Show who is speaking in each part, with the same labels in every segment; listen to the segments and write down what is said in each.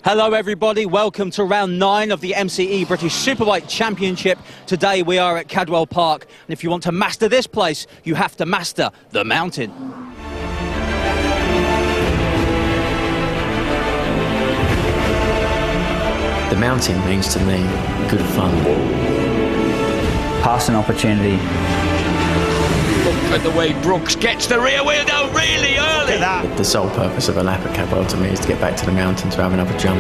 Speaker 1: Hello everybody, welcome to round 9 of the MCE British Superbike Championship. Today we are at Cadwell Park, and if you want to master this place, you have to master the mountain.
Speaker 2: The mountain means to me good fun.
Speaker 3: Past an opportunity.
Speaker 4: Look at the way Brooks gets the rear wheel down really early. Look at that.
Speaker 2: The sole purpose of a lap at Cadwell to me is to get back to the mountain to have another jump.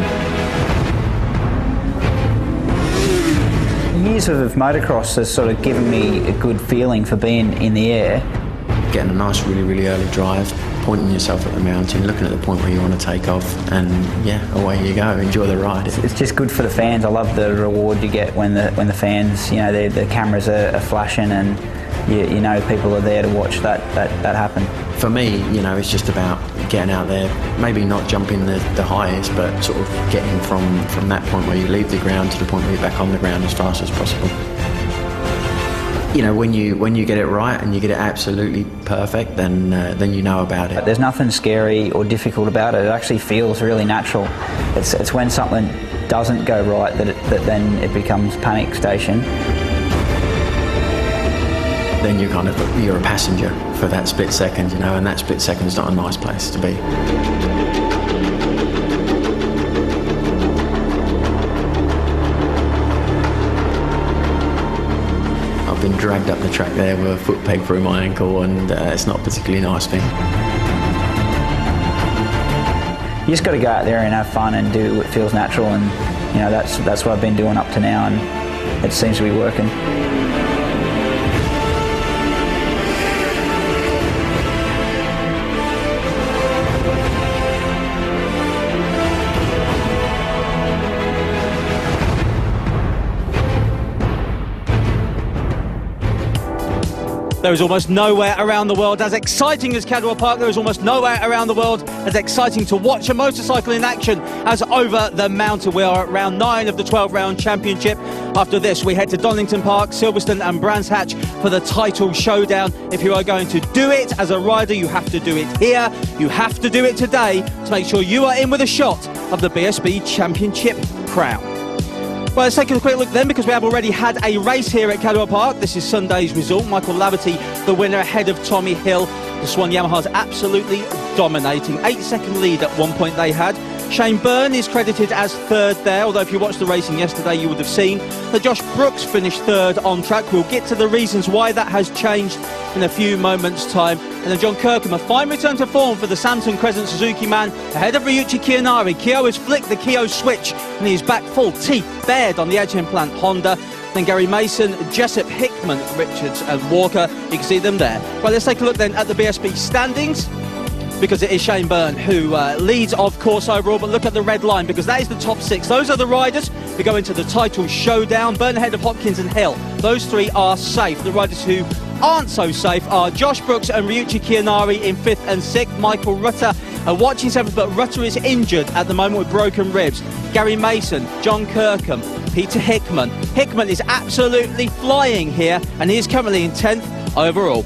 Speaker 3: Years of motocross has sort of given me a good feeling for being in the air.
Speaker 2: Getting a nice really early drive, pointing yourself at the mountain, looking at the point where you want to take off, and yeah, away you go, enjoy the ride.
Speaker 3: It's just good for the fans. I love the reward you get when the fans, you know, the cameras are flashing and you know people are there to watch that happen.
Speaker 2: For me, you know, it's just about getting out there, maybe not jumping the highest, but sort of getting from that point where you leave the ground to the point where you're back on the ground as fast as possible. You know, when you get it right and you get it absolutely perfect, then you know about it.
Speaker 3: There's nothing scary or difficult about it. It actually feels really natural. It's when something doesn't go right that then it becomes panic station.
Speaker 2: Then you're a passenger for that split second, you know, and that split second is not a nice place to be. I've been dragged up the track there with a foot peg through my ankle, and it's not a particularly nice thing.
Speaker 3: You just got to go out there and have fun and do what feels natural, and you know that's what I've been doing up to now, and it seems to be working.
Speaker 1: There is almost nowhere around the world as exciting as Cadwell Park. There is almost nowhere around the world as exciting to watch a motorcycle in action as over the mountain. We are at round 9 of the 12-round championship. After this, we head to Donington Park, Silverstone and Brands Hatch for the title showdown. If you are going to do it as a rider, you have to do it here. You have to do it today to make sure you are in with a shot of the BSB Championship crown. Well, let's take a quick look then, because we have already had a race here at Cadwell Park. This is Sunday's result. Michael Laverty, the winner, ahead of Tommy Hill. The Swan Yamaha's absolutely dominating. 8-second lead at one point they had. Shane Byrne is credited as third there, although if you watched the racing yesterday you would have seen that Josh Brooks finished third on track. We'll get to the reasons why that has changed in a few moments' time. And then John Kirkham, a fine return to form for the Samson Crescent Suzuki man, ahead of Ryuichi Kiyanari. Kiyo has flicked the Kiyo switch and he's back full teeth bared on the edge implant Honda. Then Gary Mason, Jessup, Hickman, Richards and Walker. You can see them there. Well, let's take a look then at the BSB standings, because it is Shane Byrne who leads, of course, overall. But look at the red line, because that is the top 6. Those are the riders who go into the title showdown. Byrne ahead of Hopkins and Hill. Those 3 are safe. The riders who aren't so safe are Josh Brooks and Ryuichi Kiyanari in 5th and 6th. Michael Rutter watching 7th, but Rutter is injured at the moment with broken ribs. Gary Mason, John Kirkham, Peter Hickman. Hickman is absolutely flying here, and he is currently in 10th overall.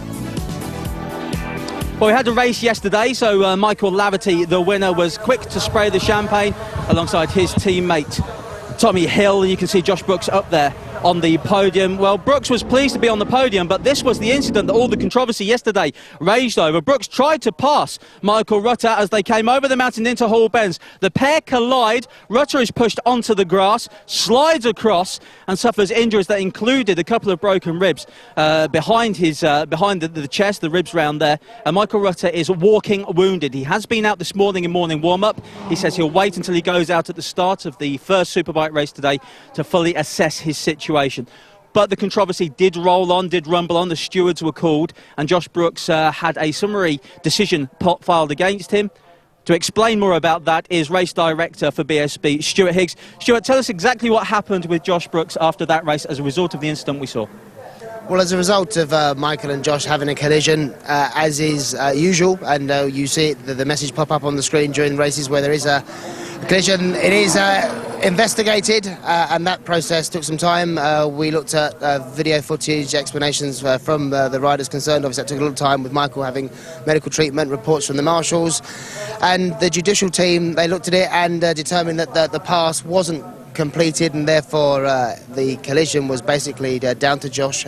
Speaker 1: Well, we had a race yesterday, so Michael Laverty, the winner, was quick to spray the champagne alongside his teammate Tommy Hill, and you can see Josh Brooks up there on the podium. Well, Brooks was pleased to be on the podium, but this was the incident that all the controversy yesterday raged over. Brooks tried to pass Michael Rutter as they came over the mountain into Hall Bends. The pair collide. Rutter is pushed onto the grass, slides across and suffers injuries that included a couple of broken ribs behind the chest, the ribs round there. And Michael Rutter is walking wounded. He has been out this morning in morning warm-up. He says he'll wait until he goes out at the start of the first Superbike race today to fully assess his situation. But the controversy did roll on, did rumble on. The stewards were called, and Josh Brooks had a summary decision filed against him. To explain more about that is race director for BSB, Stuart Higgs. Stuart, tell us exactly what happened with Josh Brooks after that race as a result of the incident we saw.
Speaker 5: Well, as a result of Michael and Josh having a collision, as is usual, and you see the message pop up on the screen during races where there is a collision, it is investigated, and that process took some time. We looked at video footage, explanations from the riders concerned. Obviously, that took a little time with Michael having medical treatment, reports from the marshals. And the judicial team, they looked at it and determined that the pass wasn't completed, and therefore the collision was basically down to Josh,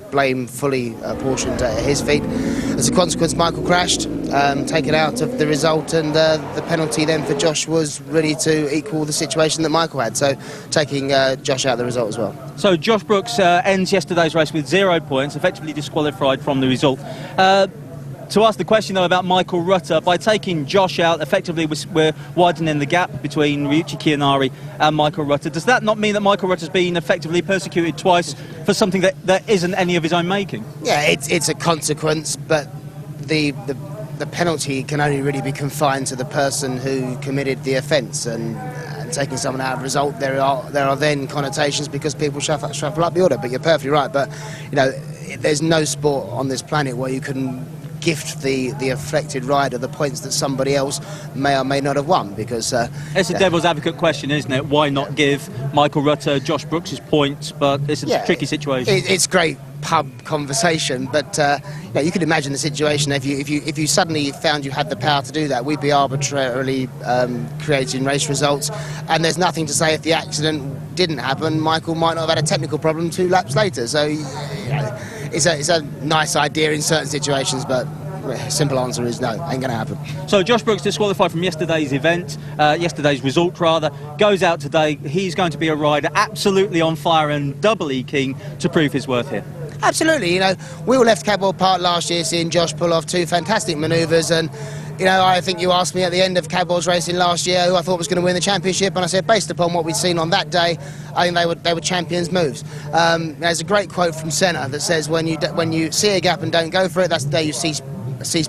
Speaker 5: blame fully apportioned at his feet. As a consequence, Michael crashed, taken out of the result, and the penalty then for Josh was really to equal the situation that Michael had, so taking Josh out of the result as well.
Speaker 1: So Josh Brooks ends yesterday's race with 0 points, effectively disqualified from the result. To ask the question, though, about Michael Rutter, by taking Josh out, effectively we're widening the gap between Ryuichi Kiyanari and Michael Rutter. Does that not mean that Michael Rutter's been effectively persecuted twice for something that isn't any of his own making? Yeah,
Speaker 5: it's a consequence, but the penalty can only really be confined to the person who committed the offence, and taking someone out of result, there are then connotations because people shuffle up the order. But you're perfectly right. But you know, there's no sport on this planet where you can gift the affected rider the points that somebody else may or may not have won, because
Speaker 1: it's a devil's advocate question, isn't it? Why not give Michael Rutter Josh Brooks' points? But it's a tricky situation.
Speaker 5: It's great pub conversation, but you know, you can imagine the situation if you suddenly found you had the power to do that. We'd be arbitrarily creating race results, and there's nothing to say if the accident didn't happen, Michael might not have had a technical problem 2 laps later. So you know, it's a nice idea in certain situations, but simple answer is no, ain't going to happen.
Speaker 1: So Josh Brooks disqualified from yesterday's event, yesterday's result rather, goes out today. He's going to be a rider absolutely on fire and doubly keen to prove his worth here.
Speaker 5: Absolutely. You know, we all left Cadwell Park last year seeing Josh pull off 2 fantastic manoeuvres, and you know, I think you asked me at the end of Cadwell's racing last year who I thought was going to win the championship, and I said, based upon what we'd seen on that day, I think they were champions' moves. There's a great quote from Senna that says, when you see a gap and don't go for it, that's the day you cease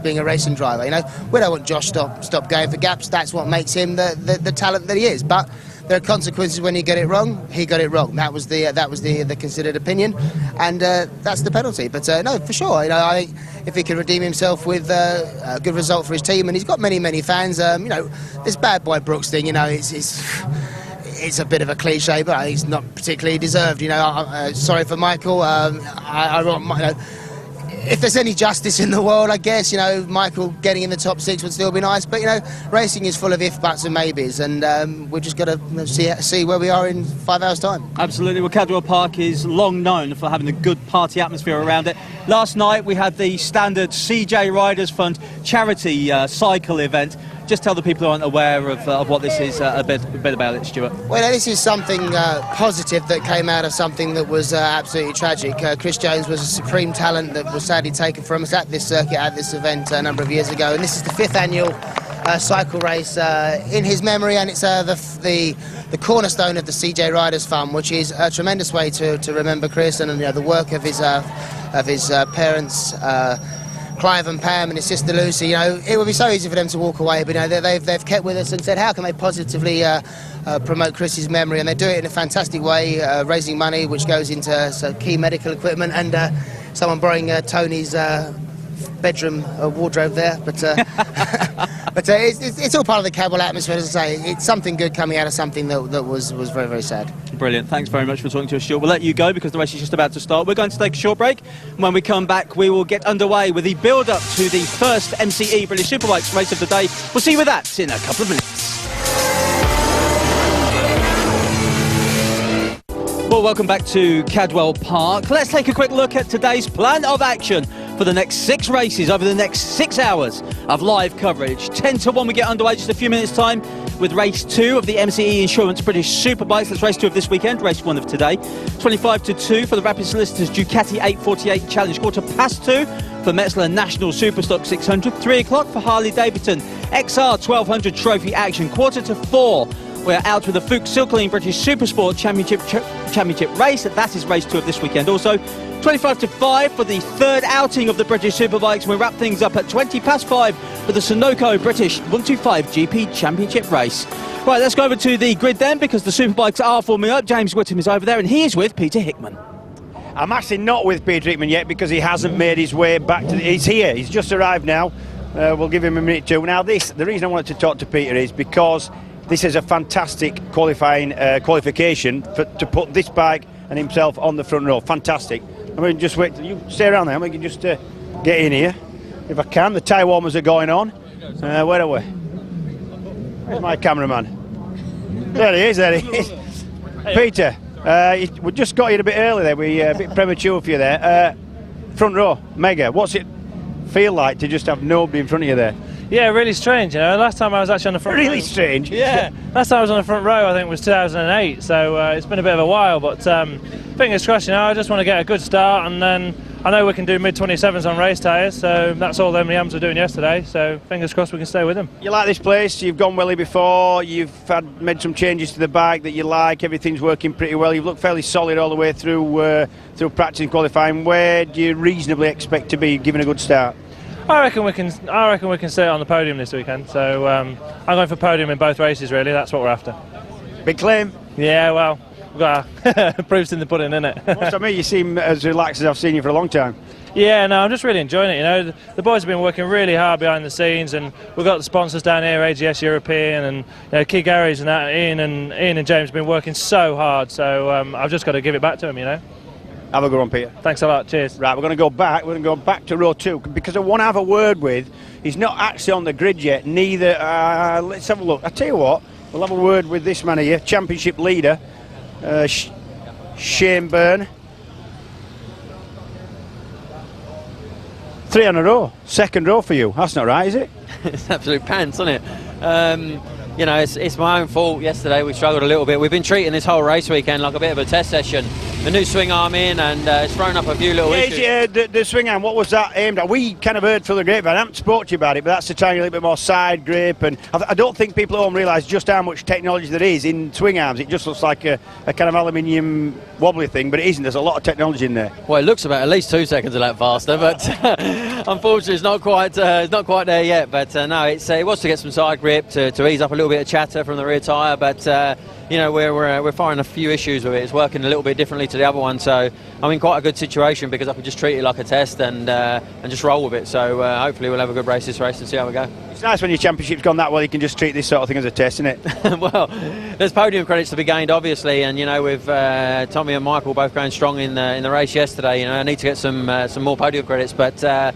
Speaker 5: being a racing driver. You know, we don't want Josh stop going for gaps. That's what makes him the talent that he is. But there are consequences when you get it wrong. He got it wrong. That was the considered opinion, and that's the penalty. But no, for sure. You know, I think if he can redeem himself with a good result for his team, and he's got many fans. You know, this bad boy Brooks thing. You know, it's a bit of a cliche, but I think it's not particularly deserved. You know, sorry for Michael. If there's any justice in the world, I guess, you know, Michael getting in the top 6 would still be nice. But, you know, racing is full of if, buts and maybes, and we've just got to see where we are in 5 hours' time.
Speaker 1: Absolutely. Well, Cadwell Park is long known for having a good party atmosphere around it. Last night we had the standard CJ Riders Fund charity cycle event. Just tell the people who aren't aware of what this is a bit about it, Stuart.
Speaker 5: Well, this is something positive that came out of something that was absolutely tragic. Chris Jones was a supreme talent that was sadly taken from us at this circuit, at this event a number of years ago, and this is the 5th annual cycle race in his memory, and it's the cornerstone of the CJ Riders Fund, which is a tremendous way to remember Chris and, you know, the work of his parents, Clive and Pam and his sister Lucy. You know, it would be so easy for them to walk away, but you know, they've kept with us and said how can they positively promote Chris's memory, and they do it in a fantastic way, raising money which goes into key medical equipment, and someone borrowing Tony's bedroom wardrobe there, but it's all part of the Cadwell atmosphere. As I say, it's something good coming out of something that was very, very sad.
Speaker 1: Brilliant. Thanks very much for talking to us, Stuart. We'll let you go because the race is just about to start. We're going to take a short break. When we come back, we will get underway with the build-up to the first MCE British Superbikes race of the day. We'll see you with that in a couple of minutes. Well, welcome back to Cadwell Park. Let's take a quick look at today's plan of action for the next 6 races over the next 6 hours of live coverage. 10 to 1 we get underway just a few minutes time with race 2 of the MCE Insurance British Superbikes. That's race 2 of this weekend, race 1 of today. 25 to 2 for the Rapid Solicitors Ducati 848 Challenge. 2:15 for Metzler National Superstock 600. 3 o'clock for Harley Davidson XR 1200 Trophy Action. 4:45 we're out with the Fuchs Silkline British Supersport Championship race. That is race 2 of this weekend. Also 25 to 5 for the 3rd outing of the British Superbikes. We'll wrap things up at 5:20 for the Sunoco British 125 GP Championship race. Right, let's go over to the grid then, because the Superbikes are forming up. James Whittam is over there and he is with Peter Hickman.
Speaker 6: I'm actually not with Peter Hickman yet because he hasn't made his way back to he's here, he's just arrived now. We'll give him a minute too. Now the reason I wanted to talk to Peter is because this is a fantastic qualification to put this bike and himself on the front row. Fantastic. I mean, just wait till you stay around there. We can just get in here if I can. The tyre warmers are going on. Where are we? Where's my cameraman? There he is. There he is. Peter, we just got here a bit early there. We a bit premature for you there. Front row, mega. What's it feel like to just have nobody in front of you there?
Speaker 7: Yeah, really strange, you know. Last time I was actually on the front row.
Speaker 6: Really strange?
Speaker 7: Yeah. Last time I was on the front row, I think, was 2008, so it's been a bit of a while, but fingers crossed, you know, I just want to get a good start, and then I know we can do mid-27s on race tyres, so that's all them Liams were doing yesterday, so fingers crossed we can stay with them.
Speaker 6: You like this place? You've gone well here before, you've made some changes to the bike that you like, everything's working pretty well, you've looked fairly solid all the way through practice and qualifying. Where do you reasonably expect to be given a good start?
Speaker 7: I reckon we can stay on the podium this weekend. So I'm going for podium in both races. Really, that's what we're after.
Speaker 6: Big claim.
Speaker 7: Yeah, well, we've got proofs in the pudding, isn't it?
Speaker 6: What's that mean? You seem as relaxed as I've seen you for a long time.
Speaker 7: Yeah, no, I'm just really enjoying it. You know, the boys have been working really hard behind the scenes, and we've got the sponsors down here, AGS European, and you know, Key Gary's and that. Ian and James have been working so hard. So I've just got to give it back to them. You know.
Speaker 6: Have a good one, Peter.
Speaker 7: Thanks a lot. Cheers.
Speaker 6: Right, we're going to go back. We're going to go back to row 2 because I want to have a word with. He's not actually on the grid yet. Neither. Let's have a look. I tell you what. We'll have a word with this man here, championship leader, Shane Byrne. 3 on a row. Second row for you. That's not right, is it?
Speaker 8: It's absolute pants, isn't it? You know, it's my own fault. Yesterday we struggled a little bit. We've been treating this whole race weekend like a bit of a test session. The new swing arm in, and it's thrown up a few little issues.
Speaker 6: The swing arm, what was that aimed at? We kind of heard through the grapevine. I haven't spoke to you about it, but that's to try and get a little bit more side grip. And I don't think people at home realise just how much technology there is in swing arms. It just looks like a kind of aluminium wobbly thing, but it isn't. There's a lot of technology in there.
Speaker 8: Well, it looks about at least 2 seconds a lap faster, but unfortunately it's not quite there yet. But no, it was to get some side grip, to ease up a little bit of chatter from the rear tyre, but you know, we're finding a few issues with it. It's working a little bit differently to the other one, so I'm in quite a good situation because I can just treat it like a test and just roll with it. So hopefully we'll have a good race this race and see how we go.
Speaker 6: It's nice when your championship's gone that well. You can just treat this sort of thing as a test, isn't it?
Speaker 8: Well, there's podium credits to be gained, obviously, and you know, with Tommy and Michael both going strong in the race yesterday, you know, I need to get some more podium credits, but.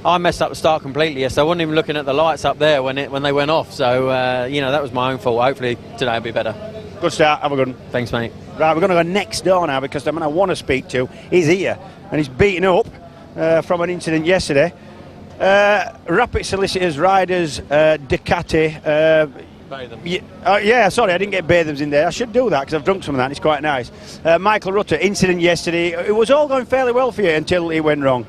Speaker 8: I messed up the start completely, so I wasn't even looking at the lights up there when they went off. So you know, that was my own fault. Hopefully today will be better. Good start. Have a good one. Thanks, mate. Right, we're going to go next door now because the man I want to speak to is here, and he's beaten up from an incident yesterday. Rapid Solicitors, Riders, Ducati. Yeah, sorry, I didn't get Bathams in there. I should do that because I've drunk some of that and it's quite nice. Michael Rutter, incident yesterday. It was all going fairly well for you until it went wrong.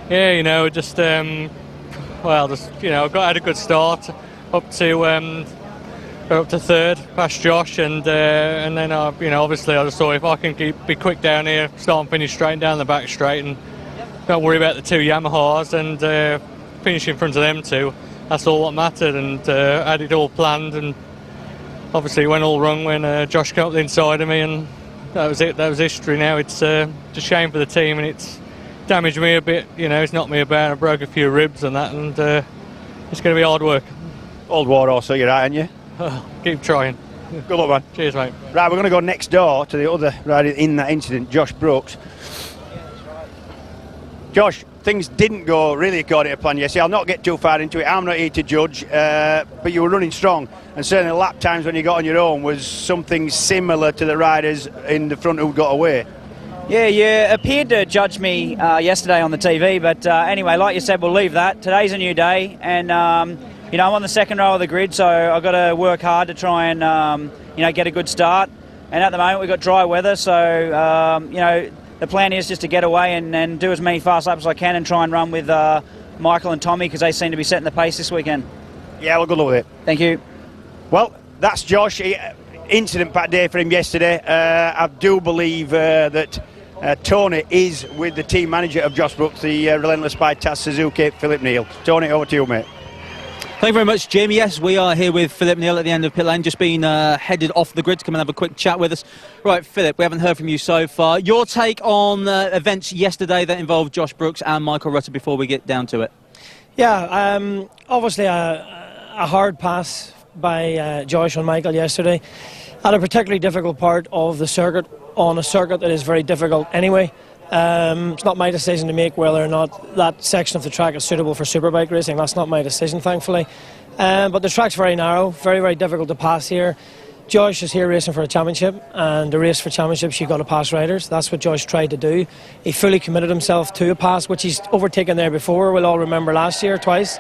Speaker 9: Yeah, you know, just you know, had a good start up to third past Josh, and then you know, obviously I just thought if I can be quick down here, start and finish straight down the back straight, and don't worry about the 2 Yamahas and finish in front of them 2. That's all what mattered, and had it all planned, and obviously it went all wrong when Josh came up the inside of me, and that was it. That was history. Now it's just a shame for the team, and it's damaged me a bit, you know, it's knocked me about, I broke a few ribs and that, and it's going to be hard work. Old war horse, so you're right, aren't you? Keep trying. Good luck, man. Cheers, mate.
Speaker 6: Right, we're going to go next door to the other rider in that incident, Josh Brooks. Josh, things didn't go really according to plan yesterday. I'll not get too far into it, I'm not here to judge, but you were running strong, and certainly the lap times when you got on your own was something similar to the riders in the front who got away.
Speaker 10: Yeah, you appeared to judge me yesterday on the TV, but anyway, like you said, we'll leave that. Today's a new day, and you know, I'm on the second row of the grid, so I've got to work hard to try and you know, get a good start. And at the moment, we've got dry weather, so you know, the plan is just to get away and do as many fast laps as I can and try and run with Michael and Tommy because they seem to be setting the pace this weekend.
Speaker 6: Yeah, well, good luck with it.
Speaker 10: Thank you.
Speaker 6: Well, that's Josh. Incident-packed day for him yesterday. I do believe that Tony is with the team manager of Josh Brooks, the relentless by Taz Suzuki, Philip Neal. Tony, over to you, mate.
Speaker 1: Thank you very much, Jim. Yes, we are here with Philip Neal at the end of pit lane, just been headed off the grid to come and have a quick chat with us. Right, Philip, we haven't heard from you so far. Your take on events yesterday that involved Josh Brooks and Michael Rutter before we get down to it?
Speaker 11: Yeah, obviously a hard pass by Josh and Michael yesterday at a particularly difficult part of the circuit, on a circuit that is very difficult anyway. It's not my decision to make whether or not that section of the track is suitable for superbike racing. That's not my decision, thankfully. But the track's very narrow, very, very difficult to pass here. Josh is here racing for a championship, and the race for championships you've got to pass riders. That's what Josh tried to do. He fully committed himself to a pass, which he's overtaken there before. We'll all remember last year twice.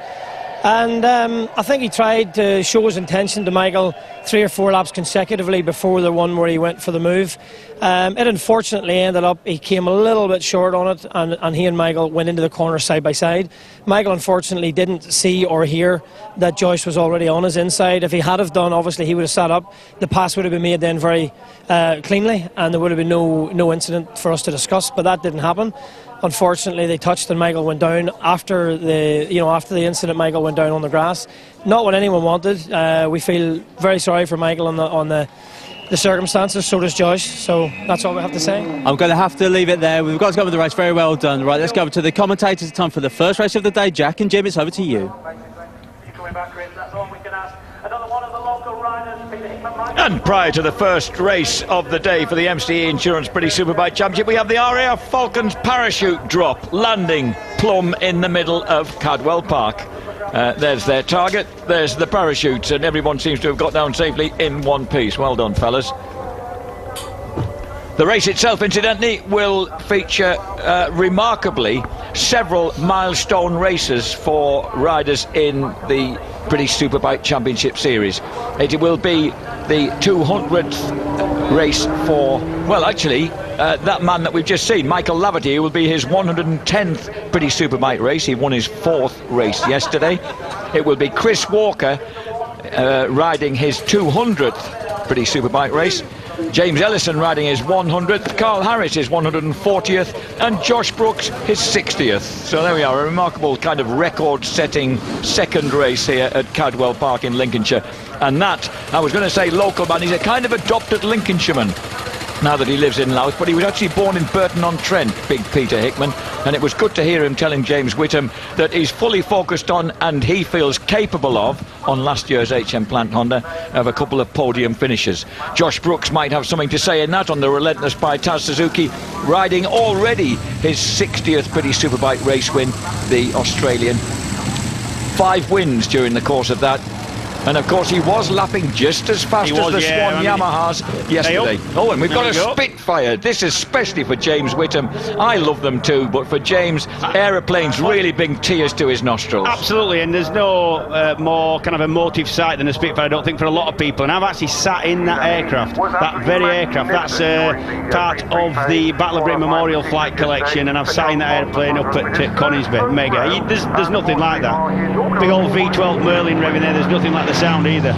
Speaker 11: And I think he tried to show his intention to Michael 3 or 4 laps consecutively before the one where he went for the move. It unfortunately ended up, he came a little bit short on it, and he and Michael went into the corner side by side. Michael unfortunately didn't see or hear that Joyce was already on his inside. If he had have done, obviously he would have sat up. The pass would have been made then very cleanly, and there would have been no incident for us to discuss, but that didn't happen. Unfortunately, they touched and Michael went down after the incident. Michael went down on the grass. Not what anyone wanted. We feel very sorry for Michael on the circumstances. So does Josh. So that's all we have to say.
Speaker 1: I'm going to have to leave it there. We've got to go over the race. Very well done. Right, let's go over to the commentators. Time for the first race of the day. Jack and Jim, it's over to you.
Speaker 4: And prior to the first race of the day for the MCE Insurance British Superbike Championship, we have the RAF Falcons parachute drop landing plumb in the middle of Cadwell Park. There's their target, there's the parachutes, and everyone seems to have got down safely in one piece. Well done, fellas. The race itself, incidentally, will feature remarkably several milestone races for riders in the British Superbike Championship Series. It will be the 200th race for, well, actually, that man that we've just seen, Michael Laverty, will be his 110th British Superbike race. He won his 4th race yesterday. It will be Chris Walker riding his 200th British Superbike race. James Ellison riding his 100th, Carl Harris his 140th, and Josh Brooks his 60th. So there we are, a remarkable kind of record-setting second race here at Cadwell Park in Lincolnshire. And that, I was going to say local man, he's a kind of adopted Lincolnshireman now that he lives in Louth, but he was actually born in Burton-on-Trent, Big Peter Hickman, and it was good to hear him telling James Whittam that he's fully focused on, and he feels capable of, on last year's HM Plant Honda, of a couple of podium finishes. Josh Brooks might have something to say in that on the relentless by Taz Suzuki, riding already his 60th British Superbike race win, the Australian. 5 wins during the course of that. And of course he was lapping just as fast as the Swan Yamahas yesterday. Oh, and we've got a Spitfire. This is especially for James Whittam. I love them too, but for James, aeroplanes really bring tears to his nostrils.
Speaker 6: Absolutely, and there's no more kind of emotive sight than a Spitfire, I don't think, for a lot of people. And I've actually sat in that aircraft, that very aircraft. That's part of the Battle of Britain Memorial Flight Collection, and I've sat in that airplane up at Coningsby. Mega. There's nothing like that. Big old V12 Merlin revving there. There's nothing like the sound either.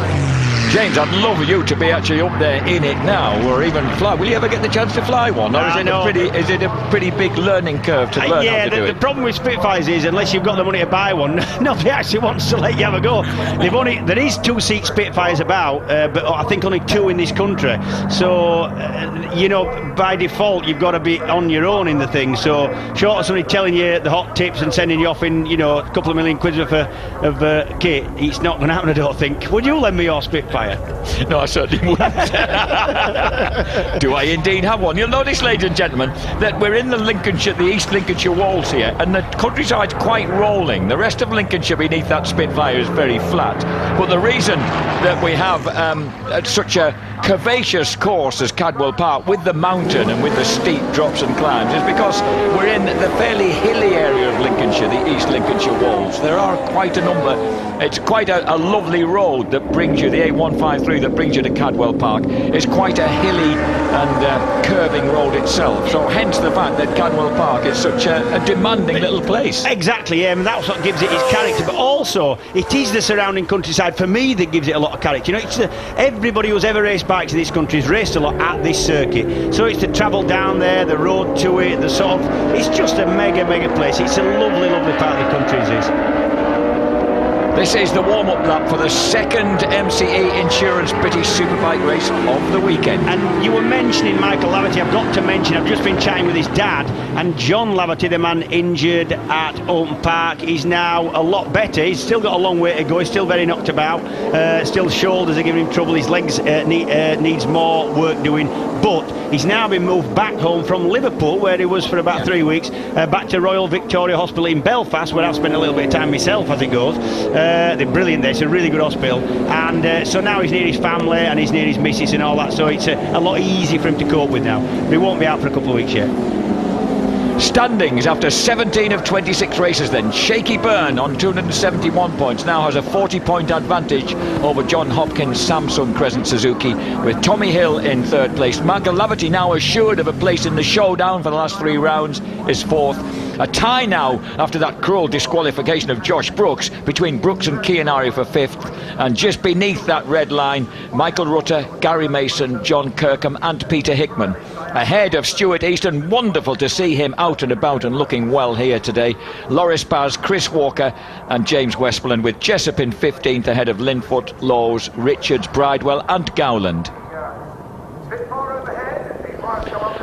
Speaker 4: James, I'd love you to be actually up there in it now, or even fly. Will you ever get the chance to fly one, or is it a pretty big learning curve to learn how to do it?
Speaker 6: The problem with Spitfires is, unless you've got the money to buy one, nobody actually wants to let you have a go. There is 2-seat Spitfires about, but I think only 2 in this country. So, by default, you've got to be on your own in the thing. So, short of somebody telling you the hot tips and sending you off in, a couple of million quid worth of kit, it's not going to happen, I don't think. Would you lend me your Spitfire?
Speaker 4: No, I certainly wouldn't. Do I indeed have one? You'll notice, ladies and gentlemen, that we're in the East Lincolnshire walls here, and the countryside's quite rolling. The rest of Lincolnshire beneath that Spitfire is very flat. But the reason that we have such a curvaceous course as Cadwell Park, with the mountain and with the steep drops and climbs, is because we're in the fairly hilly area of Lincolnshire, the East Lincolnshire wolds. There are quite a number. It's quite a lovely road that brings you, the A153 that brings you to Cadwell Park. It's quite a hilly and curving road itself, so hence the fact that Cadwell Park is such a demanding little place.
Speaker 6: Exactly, that's what gives it its character, but also it is the surrounding countryside for me that gives it a lot of character. It's everybody who's ever raced bikes in this country has raced a lot at this circuit, so it's to travel down there, the road to it, it's just a mega place. It's a lovely part of the country, it is.
Speaker 4: This is the warm-up lap for the second MCE Insurance British Superbike race of the weekend.
Speaker 6: And you were mentioning Michael Laverty. I've got to mention, I've just been chatting with his dad, And John Laverty, the man injured at Oulton Park, is now a lot better. He's still got a long way to go. He's still very knocked about. Still shoulders are giving him trouble. His legs needs more work doing. But he's now been moved back home from Liverpool, where he was for about 3 weeks, back to Royal Victoria Hospital in Belfast, where I've spent a little bit of time myself as it goes. They're brilliant there. It's a really good hospital. And so now he's near his family and he's near his missus and all that. So it's a lot easier for him to cope with now. But he won't be out for a couple of weeks yet.
Speaker 4: Standings after 17 of 26 races then. Shaky Byrne on 271 points now has a 40-point advantage over John Hopkins Samsung Crescent Suzuki, with Tommy Hill in third place. Michael Laverty, now assured of a place in the showdown for the last 3 rounds, is fourth. A tie now after that cruel disqualification of Josh Brooks between Brooks and Kianari for fifth. And just beneath that red line, Michael Rutter, Gary Mason, John Kirkham and Peter Hickman. Ahead of Stuart Easton, wonderful to see him out and about and looking well here today. Loris Baz, Chris Walker and James Westmoreland, with Jessup in 15th ahead of Linfoot, Lowes, Richards, Bridewell and Gowland.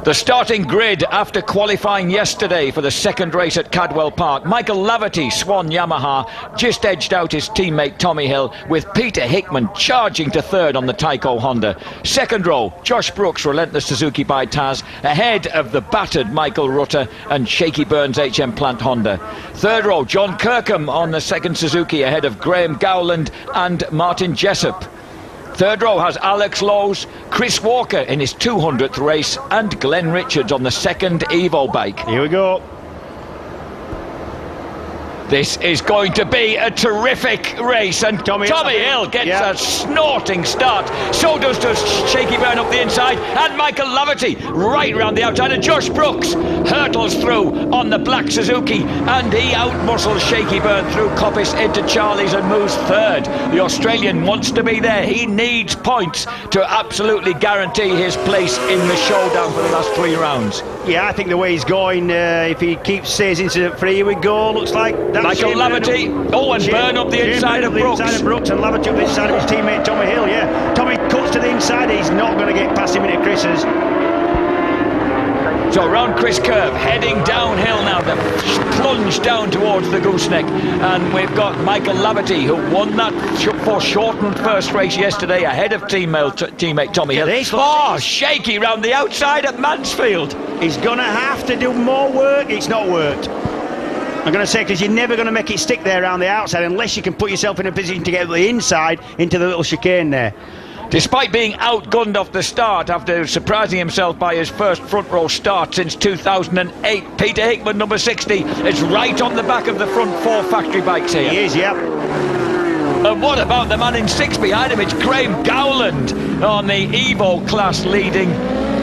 Speaker 4: The starting grid after qualifying yesterday for the second race at Cadwell Park. Michael Laverty, Swan Yamaha, just edged out his teammate Tommy Hill, with Peter Hickman charging to third on the Tyco Honda. Second row, Josh Brooks, Relentless Suzuki by Taz, ahead of the battered Michael Rutter and Shaky Byrne's HM Plant Honda. Third row, John Kirkham on the second Suzuki, ahead of Graham Gowland and Martin Jessup. Third row has Alex Lowes, Chris Walker in his 200th race and Glenn Richards on the second Evo bike.
Speaker 6: Here we go.
Speaker 4: This is going to be a terrific race, and Tommy Hill gets a snorting start. So does Shaky Byrne up the inside, and Michael Laverty right round the outside, and Josh Brooks hurtles through on the black Suzuki, and he outmuscles Shaky Byrne through Coppice into Charlie's and moves third. The Australian wants to be there. He needs points to absolutely guarantee his place in the showdown for the last 3 rounds.
Speaker 6: Yeah, I think the way he's going, if he stays incident free, here we go. Looks like that's
Speaker 4: Michael Laverty. And Byrne up the inside of Brooks.
Speaker 6: And Laverty up the inside of his teammate Tommy Hill. Yeah, Tommy cuts to the inside. He's not going to get past him into Chris's.
Speaker 4: So round Chris Curve, heading downhill now, the plunge down towards the gooseneck, and we've got Michael Laverty, who won that foreshortened first race yesterday ahead of teammate Tommy Hill. Shaky round the outside at Mansfield.
Speaker 6: He's going to have to do more work. It's not worked. I'm going to say, because you're never going to make it stick there around the outside unless you can put yourself in a position to get the inside into the little chicane there.
Speaker 4: Despite being outgunned off the start after surprising himself by his first front row start since 2008, Peter Hickman, number 60, is right on the back of the front 4 factory bikes here.
Speaker 6: He is, yep.
Speaker 4: And what about the man in 6 behind him? It's Graham Gowland on the Evo class leading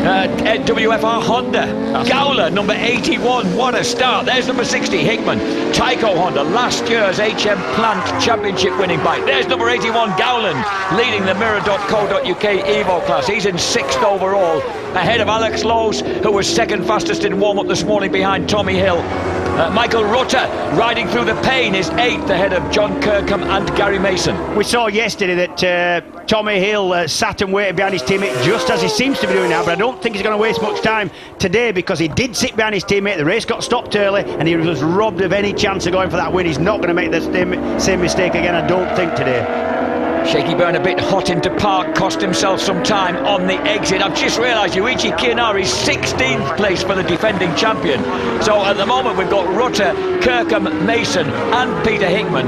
Speaker 4: WFR Honda. Gowler, number 81, what a start. There's number 60, Hickman. Tyco Honda, last year's HM Plant Championship winning bike. There's number 81, Gowland, leading the mirror.co.uk Evo class. He's in 6th overall, ahead of Alex Lowes, who was second fastest in warm-up this morning behind Tommy Hill. Michael Rutter, riding through the pain, is 8th ahead of John Kirkham and Gary Mason.
Speaker 6: We saw yesterday that Tommy Hill sat and waited behind his teammate, just as he seems to be doing now, but I don't think he's going to waste much time today, because he did sit behind his teammate. The race got stopped early and he was robbed of any chance of going for that win. He's not going to make the same mistake again, I don't think, today.
Speaker 4: Shaky Byrne a bit hot into park, cost himself some time on the exit. I've just realised Yuichi Kianari's 16th place for the defending champion. So at the moment we've got Rutter, Kirkham, Mason and Peter Hickman,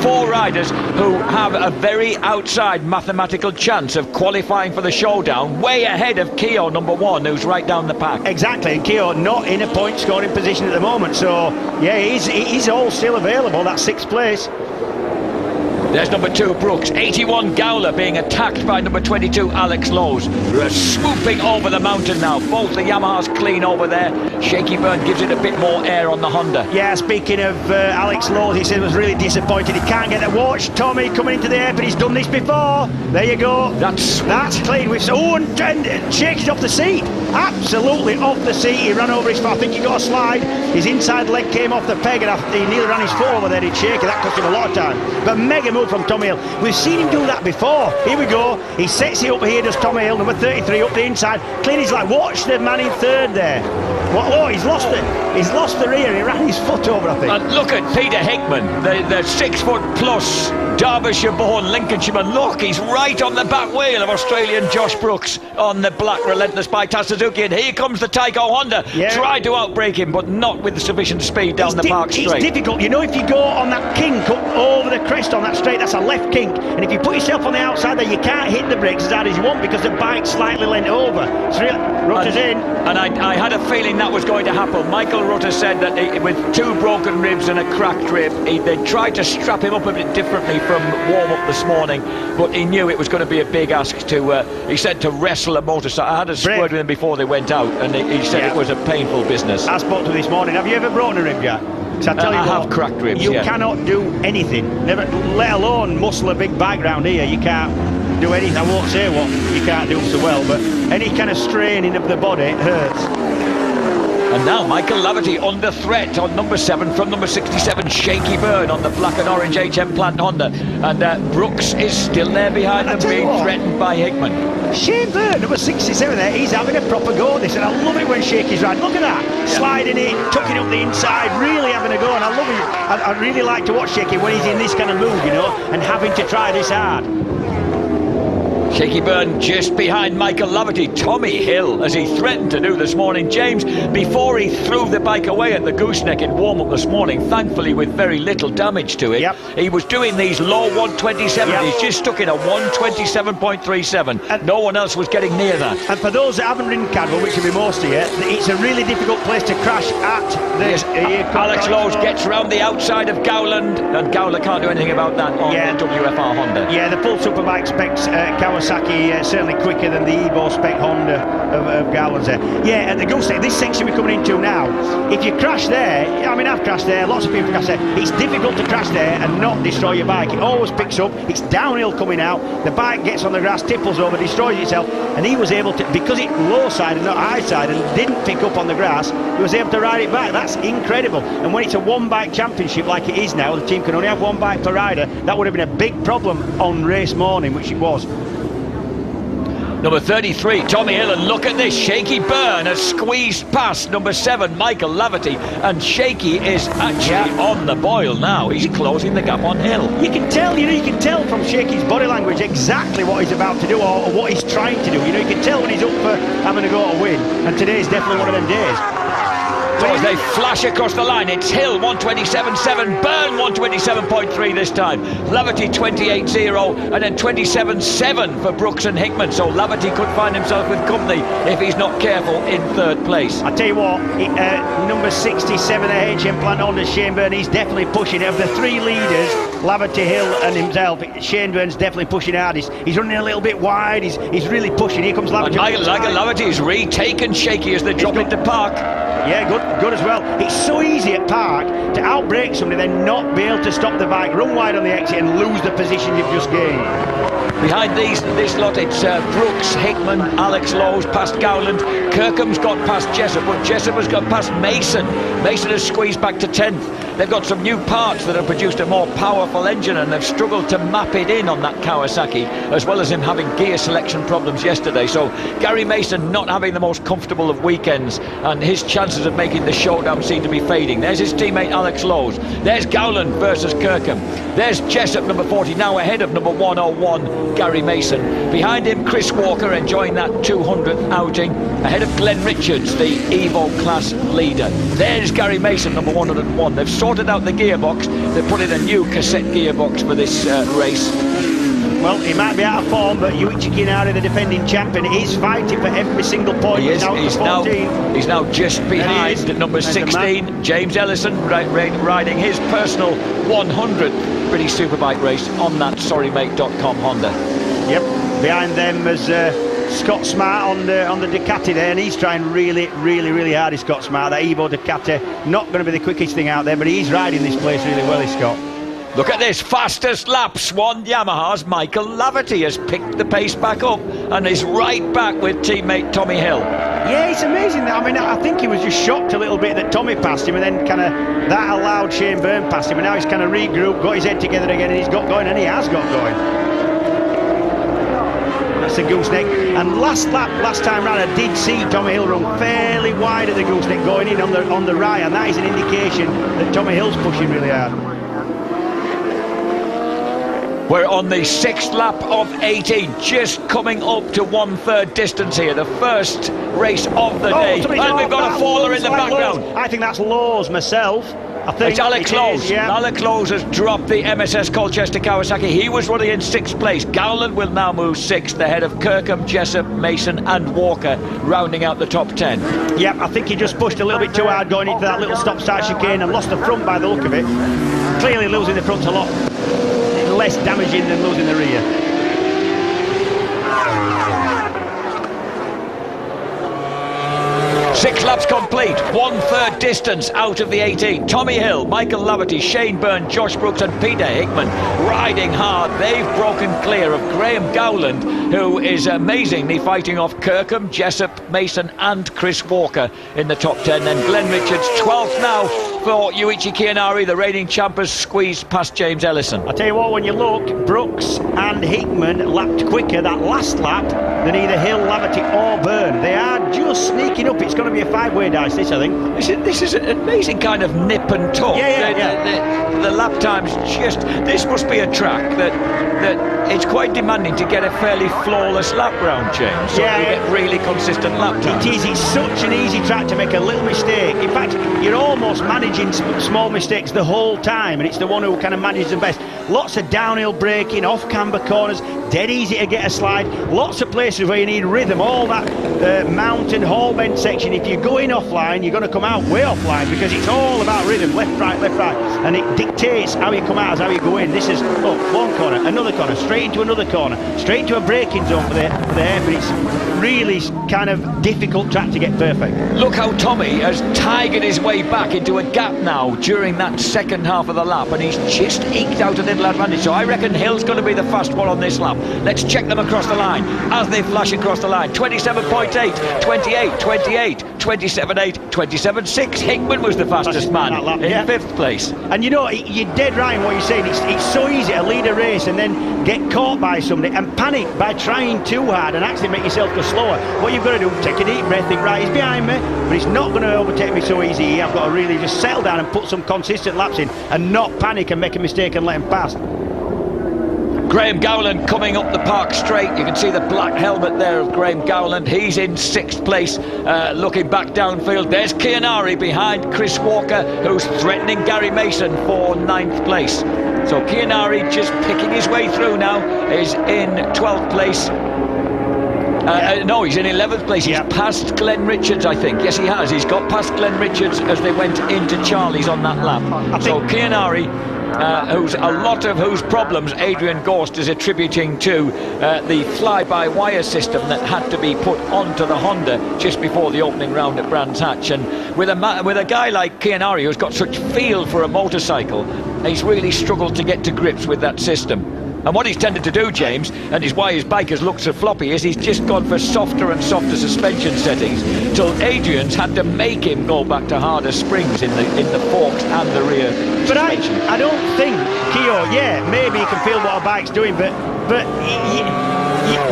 Speaker 4: 4 riders who have a very outside mathematical chance of qualifying for the showdown, way ahead of Keogh, number 1, who's right down the pack.
Speaker 6: Exactly, and Keogh not in a point scoring position at the moment, so yeah, he's all still available, that 6th place.
Speaker 4: There's number 2, Brooks. 81, Gowler, being attacked by number 22, Alex Lowes. Swooping over the mountain now. Both the Yamahas clean over there. Shaky Byrne gives it a bit more air on the Honda.
Speaker 6: Yeah, speaking of Alex Lowes, he said he was really disappointed. He can't get the watch. Tommy coming into the air, but he's done this before. There you go. That's clean. And shakes off the seat. Absolutely off the seat. He ran over his foot. I think he got a slide. His inside leg came off the peg, and he nearly ran his foot over there. He'd shake it. That cost him a lot of time. But mega move good from Tommy Hill. We've seen him do that before. Here we go. He sets it up here, does Tommy Hill, number 33, up the inside. Clearly's like, watch the man in third there. Oh, he's lost it. He's lost the rear. He ran his foot over, I think.
Speaker 4: And look at Peter Hickman, the 6 foot plus Derbyshire born Lincolnshire man. Look, he's right on the back wheel of Australian Josh Brooks on the black relentless by Suzuki, and here comes the Tyco Honda. Tried to outbrake him, but not with sufficient speed down the park straight.
Speaker 6: It's difficult, you know, if you go on that kink up over the crest on that straight, that's a left kink, and if you put yourself on the outside there, you can't hit the brakes as hard as you want because the bike's slightly leant over. It's really, Rutter's in.
Speaker 4: And I had a feeling that was going to happen. Michael Rutter said that with 2 broken ribs and a cracked rib, they tried to strap him up a bit differently from warm-up this morning, but he knew it was going to be a big ask to, he said, to wrestle a motorcycle. I had a word with him before they went out, and he said it was a painful business.
Speaker 6: I spoke to him this morning. Have you ever broken a rib, Jack? I tell you
Speaker 4: I
Speaker 6: what,
Speaker 4: have cracked ribs.
Speaker 6: You cannot do anything, never, let alone muscle a big bike round here. You can't do anything. I won't say what you can't do so well, but any kind of straining of the body hurts.
Speaker 4: And now Michael Laverty under threat on number 7 from number 67, Shaky Byrne on the black and orange HM Plant Honda. And Brooks is still there behind them, being threatened by Hickman.
Speaker 6: Shane Byrne, number 67 there, he's having a proper go at this, and I love it when Shaky's riding. Look at that, sliding it, tucking up the inside, really having a go, and I love it. I really like to watch Shaky when he's in this kind of mood, you know, and having to try this hard.
Speaker 4: Shaky Byrne just behind Michael Laverty. Tommy Hill, as he threatened to do this morning. James, before he threw the bike away at the gooseneck in warm-up this morning, thankfully with very little damage to it, he was doing these low 127. He's just stuck in a 127.37. No one else was getting near that.
Speaker 6: And for those that haven't ridden Cadwell, which will be most of you, it's a really difficult place to crash at.
Speaker 4: Alex Lowe's gets round the outside of Gowland, and Gowler can't do anything about that on the WFR Honda.
Speaker 6: Yeah, the full superbike specs Kawasaki certainly quicker than the Evo spec Honda of Gowland's there. Yeah, at the gooseneck, this section we're coming into now, if you crash there, I mean, I've crashed there, lots of people crash there, it's difficult to crash there and not destroy your bike. It always picks up, it's downhill coming out, the bike gets on the grass, tipples over, destroys itself, and he was able to, because it's low side and not high side and didn't pick up on the grass, he was able to ride it back. That's incredible. And when it's a one-bike championship like it is now, the team can only have one bike per rider, that would have been a big problem on race morning, which it was.
Speaker 4: Number 33, Tommy Hill, and look at this, Shaky Byrne has squeezed past number 7, Michael Laverty, and Shaky is actually on the boil now. He's closing the gap on Hill.
Speaker 6: You can tell, you can tell from Shaky's body language exactly what he's about to do or what he's trying to do. You know, you can tell when he's up for having a go to win, and today's definitely one of them days.
Speaker 4: So as they flash across the line, it's Hill 127.7, Byrne 127.3 this time, Laverty 28.0, and then 27.7 for Brooks and Hickman. So Laverty could find himself with company if he's not careful in 3rd place.
Speaker 6: I tell you what, number 67, the HM Plant Honda, Shane Byrne, he's definitely pushing. Of the 3 leaders, Laverty, Hill and himself, Shane Byrne's definitely pushing hard. He's running a little bit wide, he's really pushing. Here comes Laverty.
Speaker 4: And Michael Laverty is retaken Shaky as they drop into park.
Speaker 6: Yeah, good as well. It's so easy at park to outbrake somebody, then not be able to stop the bike, run wide on the exit and lose the position you've just gained.
Speaker 4: Behind this lot, it's Brooks, Hickman, Alex Lowe's past Gowland. Kirkham's got past Jessup, but Jessup has got past Mason. Mason has squeezed back to 10th. They've got some new parts that have produced a more powerful engine, and they've struggled to map it in on that Kawasaki, as well as him having gear selection problems yesterday. So Gary Mason not having the most comfortable of weekends, and his chances of making the showdown seem to be fading. There's his teammate Alex Lowe's. There's Gowland versus Kirkham. There's Jessup, number 40, now ahead of number 101, Gary Mason. Behind him, Chris Walker enjoying that 200th outing, ahead of Glenn Richards, the Evo class leader. There's Gary Mason, number 101. They've sorted out the gearbox. They've put in a new cassette gearbox for this race.
Speaker 6: Well, he might be out of form, but Yuichi Kinari, the defending champion, is fighting for every single point.
Speaker 4: He's now just behind number 16, James Ellison, riding his personal 100th British Superbike race on that SorryMate.com Honda.
Speaker 6: Yep, behind them is Scott Smart on the Ducati there, and he's trying really hard. Is Scott Smart, that Evo Ducati, not going to be the quickest thing out there, but he's riding this place really well, is Scott.
Speaker 4: Look at this, fastest lap, Swan Yamaha's Michael Laverty has picked the pace back up and is right back with teammate Tommy Hill.
Speaker 6: Yeah, it's amazing. I mean, I think he was just shocked a little bit that Tommy passed him, and then kind of that allowed Shane Byrne past him, and now he's kind of regrouped, got his head together again, and he's got going, and he has got going. That's the gooseneck. And last time round, I did see Tommy Hill run fairly wide at the gooseneck, going in on the right, and that is an indication that Tommy Hill's pushing really hard.
Speaker 4: We're on the 6th lap of 18, just coming up to 1/3 distance here, the first race of the day. And we've got a faller in the background.
Speaker 6: I think that's Laws myself. I think
Speaker 4: it's Alex Lowes.
Speaker 6: Yeah.
Speaker 4: Alex Lowes has dropped the MSS Colchester Kawasaki. He was running in 6th place. Gowland will now move 6th ahead of Kirkham, Jessup, Mason and Walker, rounding out the top 10.
Speaker 6: Yeah, I think he just pushed a little bit too hard going into that little stop-start chicane and lost the front by the look of it. Clearly losing the front's a lot less damaging than losing the rear.
Speaker 4: Six laps complete, 1/3 distance out of the 18. Tommy Hill, Michael Laverty, Shane Byrne, Josh Brooks and Peter Hickman riding hard. They've broken clear of Graham Gowland, who is amazingly fighting off Kirkham, Jessup, Mason and Chris Walker in the top 10. Then Glenn Richards, 12th now for Yuichi Kianari. The reigning champ has squeezed past James Ellison.
Speaker 6: I'll tell you what, when you look, Brooks and Hickman lapped quicker that last lap than either Hill, Laverty or Byrne. They are just sneaking up. It's going to be a 5-way dice, this, I think.
Speaker 4: This is an amazing kind of nip and tuck. The lap times just... This must be a track that it's quite demanding to get a fairly flawless lap round, James. So you get really consistent lap times.
Speaker 6: It is. It's such an easy track to make a little mistake. In fact, you're almost managing small mistakes the whole time, and it's the one who kind of manages them best. Lots of downhill braking, off-camber corners, dead easy to get a slide. Lots of places where you need rhythm. All that mountain hall bend section. If you go in offline, you're going to come out way offline because it's all about rhythm, left, right, and it dictates how you come out as how you go in. This is one corner, another corner, straight into another corner, straight into a braking zone for the hairpin. It's really kind of difficult track to get perfect.
Speaker 4: Look how Tommy has tigered his way back into a gap now during that second half of the lap, and he's just eked out a little advantage. So I reckon Hill's going to be the fast one on this lap. Let's check them across the line as they flash across the line. 27.8, 28, 28, 27.8, 27.6. Hickman was the fastest man in 5th place.
Speaker 6: And you know, you're dead right in what you're saying. It's so easy to lead a race and then get caught by somebody and panic by trying too hard and actually make yourself go slower. What you've got to do, take a deep breath, think, right, he's behind me, but he's not going to overtake me so easy. I've got to really just settle down and put some consistent laps in and not panic and make a mistake and let him pass.
Speaker 4: Graham Gowland coming up the park straight. You can see the black helmet there of Graham Gowland. He's in 6th place, looking back downfield. There's Kianari behind Chris Walker, who's threatening Gary Mason for 9th place. So Kianari just picking his way through now, is in 12th place. No, he's in 11th place. He's passed Glenn Richards, I think. Yes, he has. He's got past Glenn Richards as they went into Charlie's on that lap. So Kianari, who's a lot of whose problems Adrian Gorst is attributing to the fly-by-wire system that had to be put onto the Honda just before the opening round at Brands Hatch. And with a guy like Kianari, who's got such feel for a motorcycle, he's really struggled to get to grips with that system. And what he's tended to do, James, and is why his bike has looked so floppy, is he's just gone for softer and softer suspension settings till Adrian's had to make him go back to harder springs in the forks and the rear suspension.
Speaker 6: But I don't think, Keo, maybe you can feel what a bike's doing, but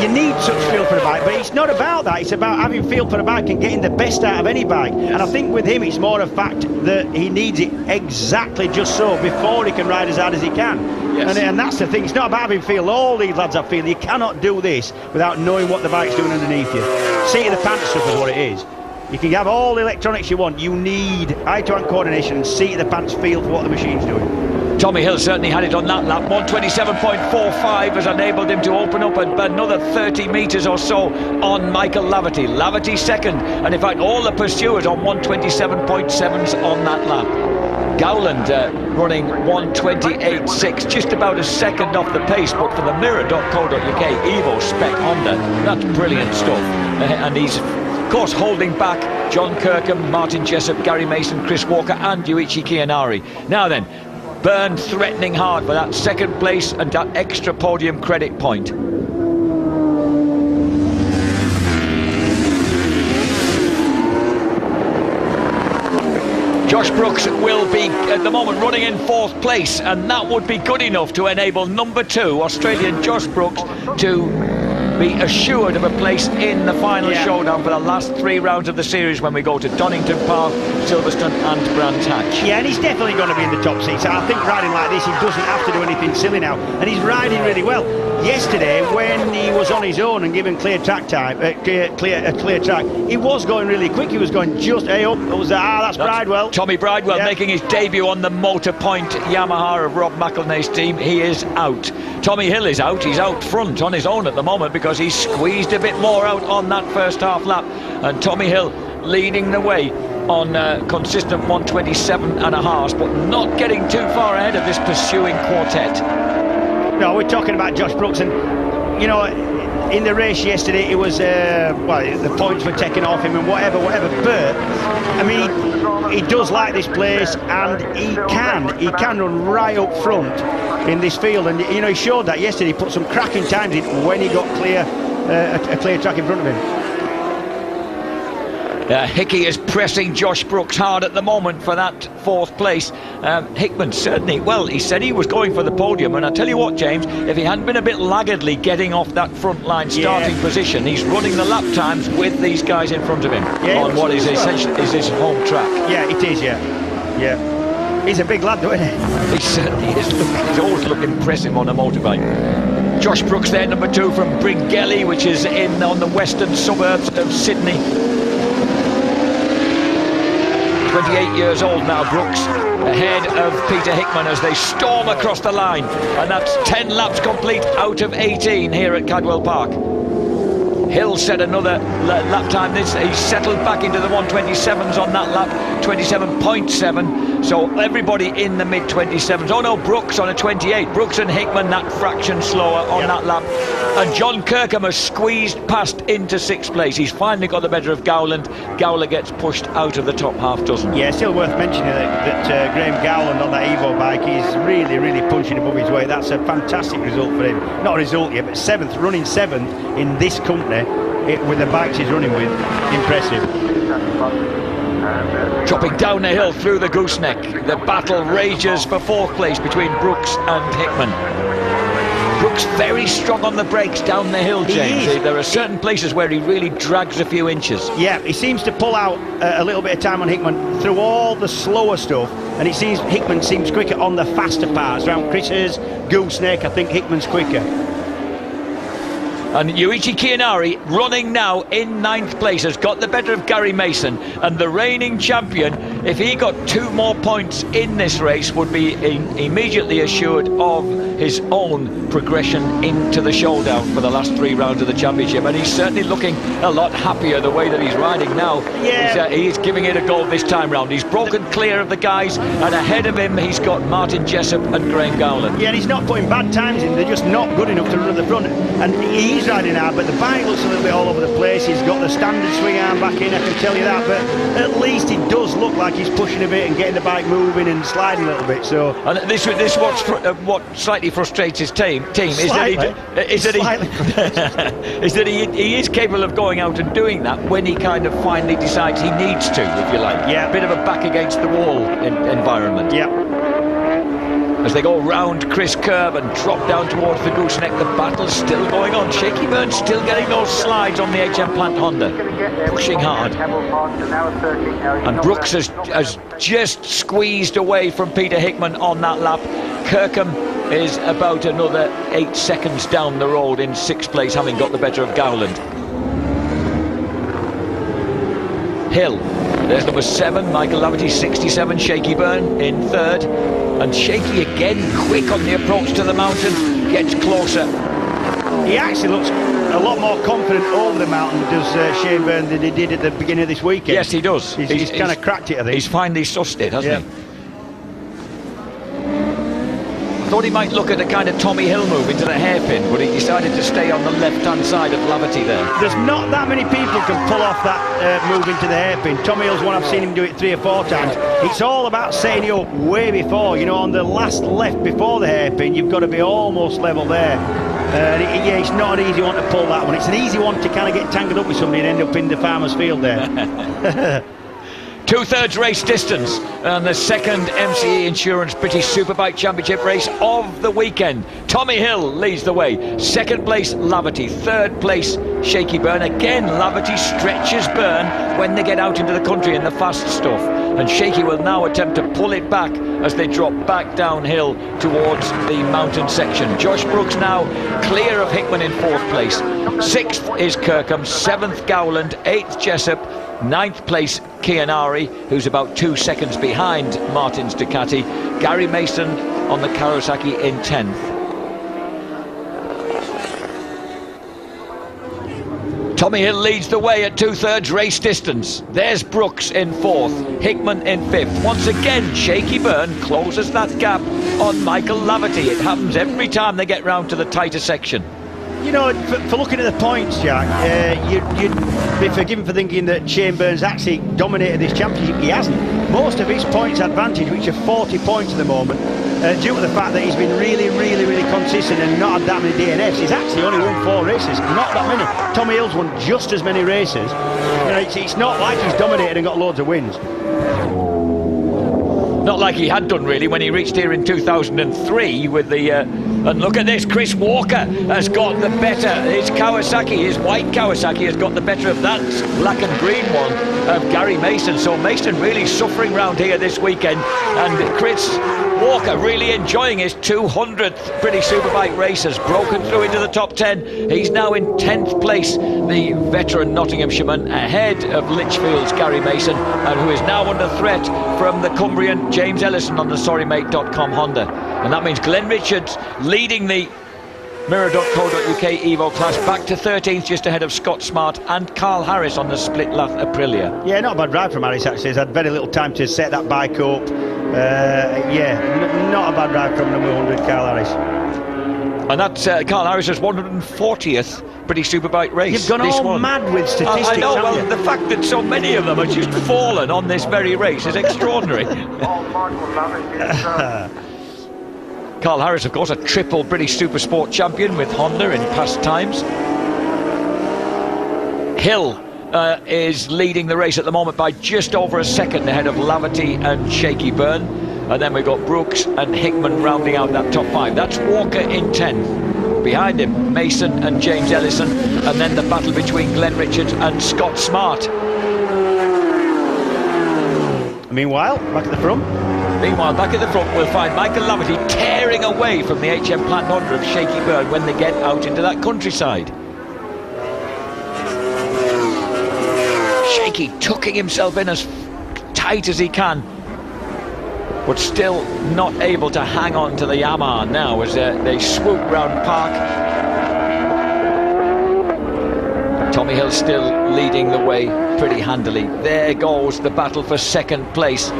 Speaker 6: you need such feel for a bike, but it's not about that. It's about having feel for a bike and getting the best out of any bike. Yes. And I think with him, it's more a fact that he needs it exactly just so before he can ride as hard as he can. Yes. And that's the thing. It's not about having feel. All these lads have feel. You cannot do this without knowing what the bike's doing underneath you. Seat of the pants stuff is what it is. You can have all the electronics you want. You need eye-to-hand coordination and seat of the pants feel for what the machine's doing.
Speaker 4: Tommy Hill certainly had it on that lap. 127.45 has enabled him to open up another 30 metres or so on Michael Laverty. Laverty second, and in fact all the pursuers on 127.7s on that lap. Gowland running 128.6, just about a second off the pace, but for the mirror.co.uk Evo spec Honda, that's brilliant stuff. And he's of course holding back John Kirkham, Martin Jessup, Gary Mason, Chris Walker and Yuichi Kianari. Now then, Byrne threatening hard for that second place and that extra podium credit point. Josh Brooks will be, at the moment, running in 4th place, and that would be good enough to enable number 2, Australian Josh Brooks, to be assured of a place in the final showdown for the last 3 rounds of the series when we go to Donington Park, Silverstone and Brands Hatch.
Speaker 6: Yeah, and he's definitely going to be in the top 6. I think riding like this, he doesn't have to do anything silly now, and he's riding really well. Yesterday, when he was on his own and given clear track time, clear track, he was going really quick. He was going just up. It was that's Bridewell.
Speaker 4: Tommy Bridewell making his debut on the Motor Point Yamaha of Rob McElnay's team. He is out. Tommy Hill is out. He's out front on his own at the moment because he squeezed a bit more out on that first half lap, and Tommy Hill leading the way on consistent 127.5, but not getting too far ahead of this pursuing quartet.
Speaker 6: No, we're talking about Josh Brooks, and you know, in the race yesterday it was the points were taken off him and whatever, but I mean, he does like this place, and he can run right up front in this field, and you know, he showed that yesterday. He put some cracking times in when he got a clear track in front of him.
Speaker 4: Hickey is pressing Josh Brooks hard at the moment for that 4th place. Hickman certainly, well, he said he was going for the podium, and I tell you what, James, if he hadn't been a bit laggardly getting off that front line starting position, he's running the lap times with these guys in front of him on what is essentially his home track.
Speaker 6: Yeah, it is, yeah. He's a big lad, though, isn't he?
Speaker 4: He certainly is. He's always looked impressive on a motorbike. Josh Brooks there, number 2 from Bringelly, which is on the western suburbs of Sydney. 28 years old now, Brooks, ahead of Peter Hickman as they storm across the line, and that's 10 laps complete out of 18 here at Cadwell Park. Hill set another lap time. He settled back into the 127s on that lap, 27.7. So everybody in the mid 27s. Oh no, Brooks on a 28. Brooks and Hickman that fraction slower on that lap. And John Kirkham has squeezed past into 6th place. He's finally got the better of Gowland. Gowler gets pushed out of the top half dozen.
Speaker 6: Yeah, still worth mentioning that Graham Gowland on that Evo bike is really punching above his weight. That's a fantastic result for him. Not a result yet, but 7th, running 7th in this company with the bikes he's running with. Impressive.
Speaker 4: Dropping down the hill through the gooseneck. The battle rages for 4th place between Brooks and Hickman. Brooks very strong on the brakes down the hill, James. There are certain places where he really drags a few inches.
Speaker 6: Yeah, he seems to pull out a little bit of time on Hickman through all the slower stuff, and it seems Hickman seems quicker on the faster parts. Around Chris's gooseneck, I think Hickman's quicker.
Speaker 4: And Yuichi Kianari running now in 9th place, has got the better of Gary Mason, and the reigning champion, if he got 2 more points in this race, would be immediately assured of his own progression into the showdown for the last 3 rounds of the championship. And he's certainly looking a lot happier the way that he's riding now.
Speaker 6: Yeah.
Speaker 4: He's giving it a go this time round. He's broken clear of the guys, and ahead of him he's got Martin Jessup and Graham Gowland.
Speaker 6: Yeah, and he's not putting bad times in. They're just not good enough to run at the front. And he's riding hard, but the bike looks a little bit all over the place. He's got the standard swing arm back in, I can tell you that, but at least it does look like he's pushing a bit and getting the bike moving and sliding a little bit. So,
Speaker 4: and this what slightly frustrates his team is that he is capable of going out and doing that when he kind of finally decides he needs to, if you like.
Speaker 6: Yeah,
Speaker 4: a bit of a back against the wall environment.
Speaker 6: Yeah.
Speaker 4: As they go round Chris Curve and drop down towards the gooseneck, the battle's still going on. Shaky Burn still getting those slides on the HM Plant Honda, pushing hard. And Brooks has just squeezed away from Peter Hickman on that lap. Kirkham is about another 8 seconds down the road in 6th place, having got the better of Gowland. Hill, there's number 7, Michael Laverty, 67, Shaky Burn in 3rd. And Shaky again, quick on the approach to the mountain, gets closer.
Speaker 6: He actually looks a lot more confident over the mountain, does Shane Byrne, than he did at the beginning of this weekend.
Speaker 4: Yes, he does.
Speaker 6: He's kind of cracked it, I think.
Speaker 4: He's finally sussed it, hasn't he? I thought he might look at a kind of Tommy Hill move into the hairpin, but he decided to stay on the left-hand side of Laverty there.
Speaker 6: There's not that many people can pull off that move into the hairpin. Tommy Hill's one, I've seen him do it 3 or 4 times. It's all about setting you up way before, you know, on the last left before the hairpin, you've got to be almost level there. Yeah, it's not an easy one to pull that one. It's an easy one to kind of get tangled up with somebody and end up in the farmer's field there.
Speaker 4: 2/3 race distance and the second MCE Insurance British Superbike Championship race of the weekend. Tommy Hill leads the way. Second place, Laverty. Third place, Shaky Byrne. Again, Laverty stretches Byrne when they get out into the country in the fast stuff. And Shaky will now attempt to pull it back as they drop back downhill towards the mountain section. Josh Brooks now clear of Hickman in 4th place. 6th is Kirkham, 7th Gowland, 8th Jessup, 9th place Chianari, who's about 2 seconds behind Martin's Ducati. Gary Mason on the Kawasaki in 10th. Tommy Hill leads the way at 2/3 race distance. There's Brooks in 4th, Hickman in 5th. Once again, Shaky Byrne closes that gap on Michael Laverty. It happens every time they get round to the tighter section.
Speaker 6: You know, for looking at the points, Jack, you'd be forgiven for thinking that Shane Byrne's actually dominated this championship. He hasn't. Most of his points advantage, which are 40 points at the moment, due to the fact that he's been really consistent and not had that many DNFs. He's actually only won 4 races, not that many. Tommy Hill's won just as many races. You know, it's not like he's dominated and got loads of wins.
Speaker 4: Not like he had done really when he reached here in 2003 with the and look at this, Chris Walker has got the better, his Kawasaki, his white Kawasaki has got the better of that black and green one of Gary Mason. So Mason really suffering round here this weekend, and Chris Walker really enjoying his 200th British Superbike race, has broken through into the top 10. He's now in 10th place, the veteran Nottinghamshireman, ahead of Lichfield's Gary Mason, and who is now under threat from the Cumbrian James Ellison on the sorrymate.com Honda. And that means Glenn Richards leading the Mirror.co.uk Evo class back to 13th, just ahead of Scott Smart and Carl Harris on the split Lath Aprilia.
Speaker 6: Yeah, not a bad ride from Harris actually. He's had very little time to set that bike up. Not a bad ride from number 100, Carl Harris.
Speaker 4: And that's Carl Harris's 140th British Superbike race.
Speaker 6: You've gone all mad with statistics.
Speaker 4: I know, well, the fact that so many of them have just fallen on this very race is extraordinary. Carl Harris, of course, a triple British Supersport champion with Honda in past times. Hill is leading the race at the moment by just over a second ahead of Laverty and Shaky Byrne. And then we've got Brooks and Hickman rounding out that top 5. That's Walker in 10th. Behind him, Mason and James Ellison. And then the battle between Glenn Richards and Scott Smart.
Speaker 6: Meanwhile, back at the front,
Speaker 4: we'll find Michael Laverty tearing away from the HM Plant Honda of Shaky Byrne when they get out into that countryside. Shaky tucking himself in as tight as he can, but still not able to hang on to the Yamaha now as they swoop round Park. Tommy Hill still leading the way pretty handily. There goes the battle for second place.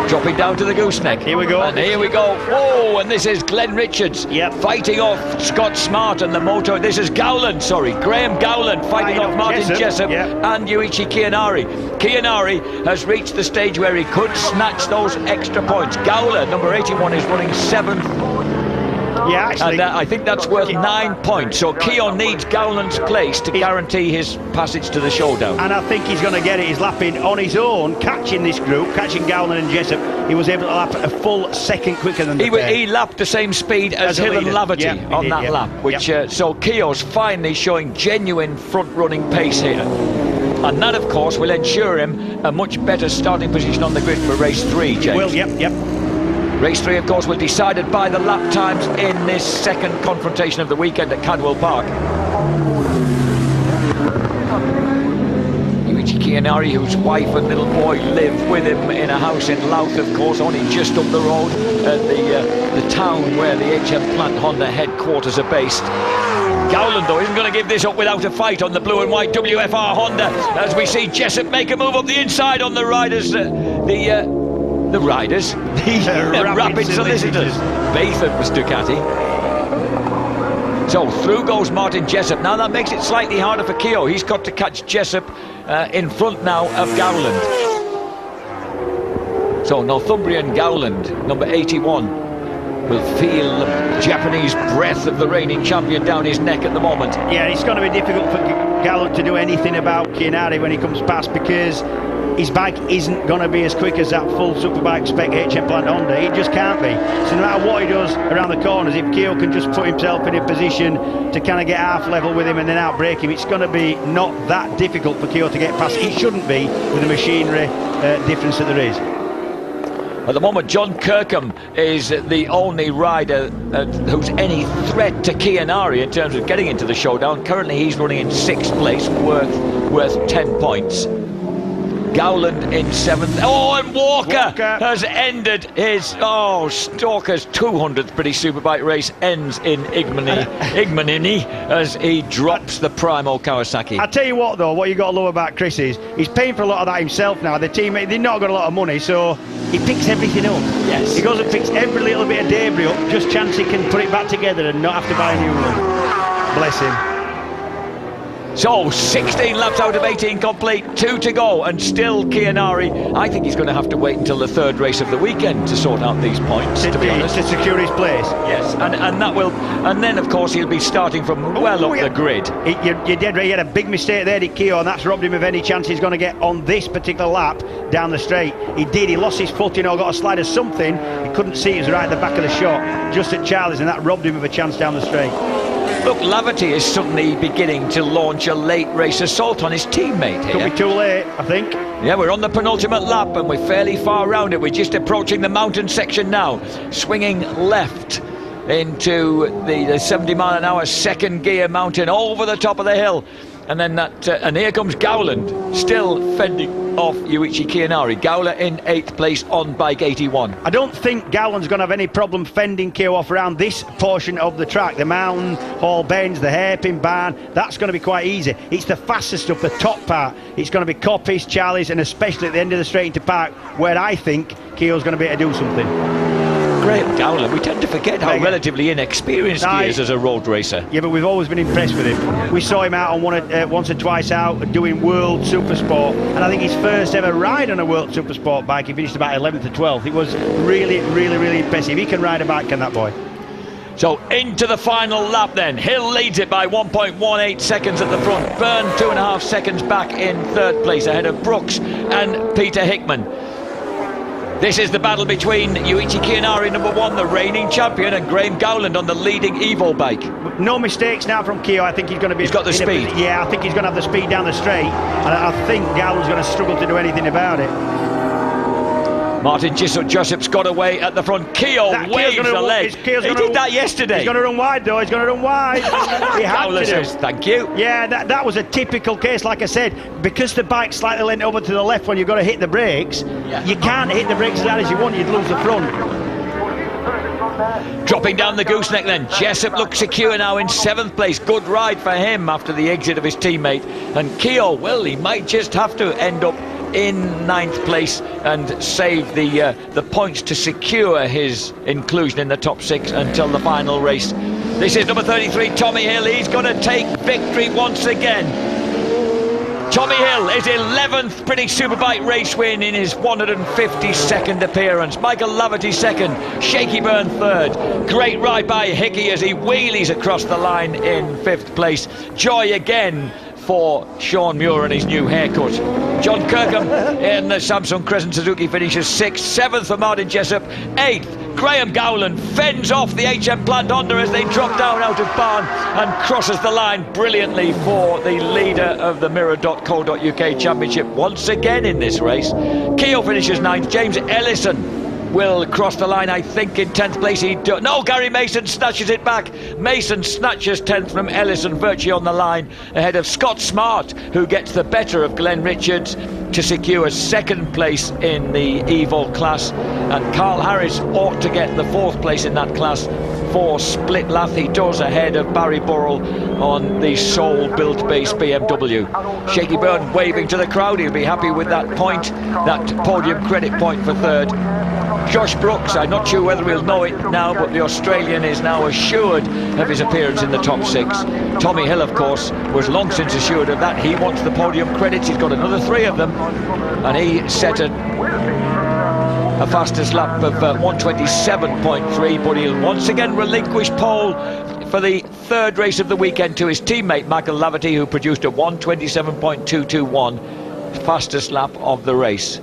Speaker 4: Dropping down to the gooseneck.
Speaker 6: Here we go.
Speaker 4: And here we go. Oh, and this is Glenn Richards fighting off Scott Smart and the moto. This is Graham Gowland fighting off Martin Jessup and Yuichi Chianari. Chianari has reached the stage where he could snatch those extra points. Gowland, number 81, is running 7th.
Speaker 6: Yeah, actually.
Speaker 4: And I think that's worth 9 points. So Keon needs Gowland's place to guarantee his passage to the showdown.
Speaker 6: And I think he's going to get it. He's lapping on his own, catching this group, catching Gowland and Jessup. He was able to lap a full second quicker than the pair.
Speaker 4: He lapped the same speed as Hill and Laverty on that lap. Which so Keo's finally showing genuine front-running pace here. And that, of course, will ensure him a much better starting position on the grid for race 3, James.
Speaker 6: Well, yep.
Speaker 4: Race 3, of course, will be decided by the lap times in this second confrontation of the weekend at Cadwell Park. Yuichi Chianari, whose wife and little boy live with him in a house in Louth, of course, only just up the road at the town where the HM Plant Honda headquarters are based. Gowland, though, isn't going to give this up without a fight on the blue and white WFR Honda, as we see Jessup make a move up the inside on the riders. The Rapid Solicitors. Baytham was Ducati. So through goes Martin Jessup. Now that makes it slightly harder for Keogh. He's got to catch Jessup in front now of Gowland. So Northumbrian Gowland, number 81, will feel the Japanese breath of the reigning champion down his neck at the moment.
Speaker 6: Yeah, it's going to be difficult for Gallant to do anything about Chianari when he comes past, because his bike isn't going to be as quick as that full Superbike spec HM Plant Honda. It just can't be. So no matter what he does around the corners, if Keogh can just put himself in a position to kind of get half level with him and then outbrake him, it's going to be not that difficult for Keogh to get past. It shouldn't be, with the machinery difference that there is.
Speaker 4: At the moment, John Kirkham is the only rider who's any threat to Chianari in terms of getting into the showdown. Currently, he's running in 6th place, worth 10 points. Gowland in 7th. Oh, and Walker has ended his Stalker's 200th British Superbike race ends in ignominy as he drops the Primo Kawasaki.
Speaker 6: I tell you what, though, what you got to love about Chris is he's paying for a lot of that himself now. The team, they've not got a lot of money, so he picks everything up.
Speaker 4: Yes,
Speaker 6: he goes and picks every little bit of debris up, just chance he can put it back together and not have to buy a new one. Bless him.
Speaker 4: So 16 laps out of 18 complete, 2 to go, and still Chianari. I think he's going to have to wait until the 3rd race of the weekend to sort out these points, to be honest.
Speaker 6: To secure his place.
Speaker 4: Yes, and that will, and then of course he'll be starting from well up the grid.
Speaker 6: You're dead right. He had a big mistake there, did Keogh, and that's robbed him of any chance he's going to get on this particular lap down the straight. He did. He lost his footing or got a slide or something. He couldn't see. It was right at the back of the shot, just at Charlie's, and that robbed him of a chance down the straight.
Speaker 4: Look, Laverty is suddenly beginning to launch a late race assault on his teammate here.
Speaker 6: Could be too late, I think.
Speaker 4: Yeah, we're on the penultimate lap and we're fairly far around it. We're just approaching the mountain section now. Swinging left into the 70 mile an hour second gear mountain over the top of the hill. And then and here comes Gowland, still fending off Yuichi Chianari. Gowler in 8th place on bike 81.
Speaker 6: I don't think Gowland's going to have any problem fending Keogh off around this portion of the track. The mountain, Hall Bends, the hairpin barn, that's going to be quite easy. It's the fastest stuff, the top part. It's going to be Coppice, Charlie's, and especially at the end of the straight into park, where I think Keogh's going to be able to do something.
Speaker 4: Graham Gowler, we tend to forget how relatively inexperienced he is as a road racer.
Speaker 6: Yeah, but we've always been impressed with him. We saw him out on once or twice out doing World Supersport, and I think his first ever ride on a World Supersport bike, he finished about 11th or 12th. It was really, really, really impressive. He can ride a bike, can that boy?
Speaker 4: So into the final lap then. Hill leads it by 1.18 seconds at the front. Byrne 2.5 seconds back in 3rd place ahead of Brooks and Peter Hickman. This is the battle between Yuichi Chianari, number 1, the reigning champion, and Graham Gowland on the leading Evo bike.
Speaker 6: No mistakes now from Keogh. I think he's going to be...
Speaker 4: He's got the speed.
Speaker 6: Yeah, I think he's going to have the speed down the straight, and I think Gowland's going to struggle to do anything about it.
Speaker 4: Martin Jessup's got away at the front. Keogh waves the leg. He did that yesterday.
Speaker 6: He's going to run wide, though. He's going to run wide. He had to
Speaker 4: says, thank you.
Speaker 6: Yeah, that was a typical case, like I said. Because the bike's slightly leant over to the left when you've got to hit the brakes, you can't hit the brakes as hard as you want. You'd lose the front.
Speaker 4: Dropping down the gooseneck then. Jessup looks secure now in 7th place. Good ride for him after the exit of his teammate. And Keogh, well, he might just have to end up in 9th place and save the points to secure his inclusion in the top 6 until the final race. This is number 33, Tommy Hill. He's going to take victory once again. Tommy Hill is 11th British Superbike race win in his 152nd appearance. Michael Laverty 2nd, Shaky Byrne 3rd. Great ride by Hickey as he wheelies across the line in 5th place. Joy again for Sean Muir and his new haircut. John Kirkham in the Samsung Crescent Suzuki finishes 6th, 7th for Martin Jessup, 8th. Graham Gowland fends off the HM Plant Honda as they drop down out of barn and crosses the line brilliantly for the leader of the Mirror.co.uk Championship once again in this race. Keogh finishes 9th. James Ellison will cross the line, I think, in 10th place. No, Gary Mason snatches it back. Mason snatches 10th from Ellison, virtually on the line, ahead of Scott Smart, who gets the better of Glenn Richards to secure 2nd place in the Evo class. And Carl Harris ought to get the 4th place in that class for Split Lath. He does, ahead of Barry Burrell on the Seoul-built base BMW. Shaky Byrne waving to the crowd. He'll be happy with that point, that podium credit point for 3rd. Josh Brooks, I'm not sure whether we'll know it now, but the Australian is now assured of his appearance in the top 6. Tommy Hill, of course, was long since assured of that. He wants the podium credits. He's got another 3 of them, and he set a fastest lap of 127.3, but he'll once again relinquish pole for the third race of the weekend to his teammate Michael Laverty, who produced a 1:27.221, fastest lap of the race.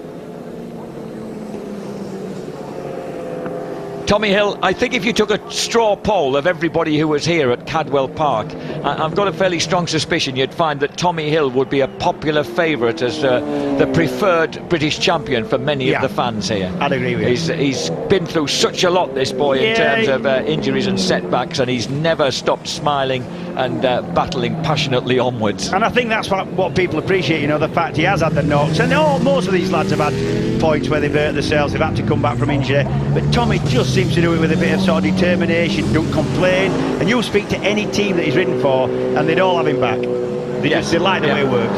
Speaker 4: Tommy Hill, I think if you took a straw poll of everybody who was here at Cadwell Park, I've got a fairly strong suspicion you'd find that Tommy Hill would be a popular favourite as the preferred British champion for many of the fans here.
Speaker 6: I'd agree with you.
Speaker 4: He's been through such a lot, this boy, in terms of injuries and setbacks, and he's never stopped smiling and battling passionately onwards.
Speaker 6: And I think that's what people appreciate, you know, the fact he has had the knocks. And most of these lads have had points where they've hurt themselves, they've had to come back from injury. But Tommy just seems to do it with a bit of sort of determination, don't complain. And you'll speak to any team that he's ridden for, and they'd all have him back. They like the way it works.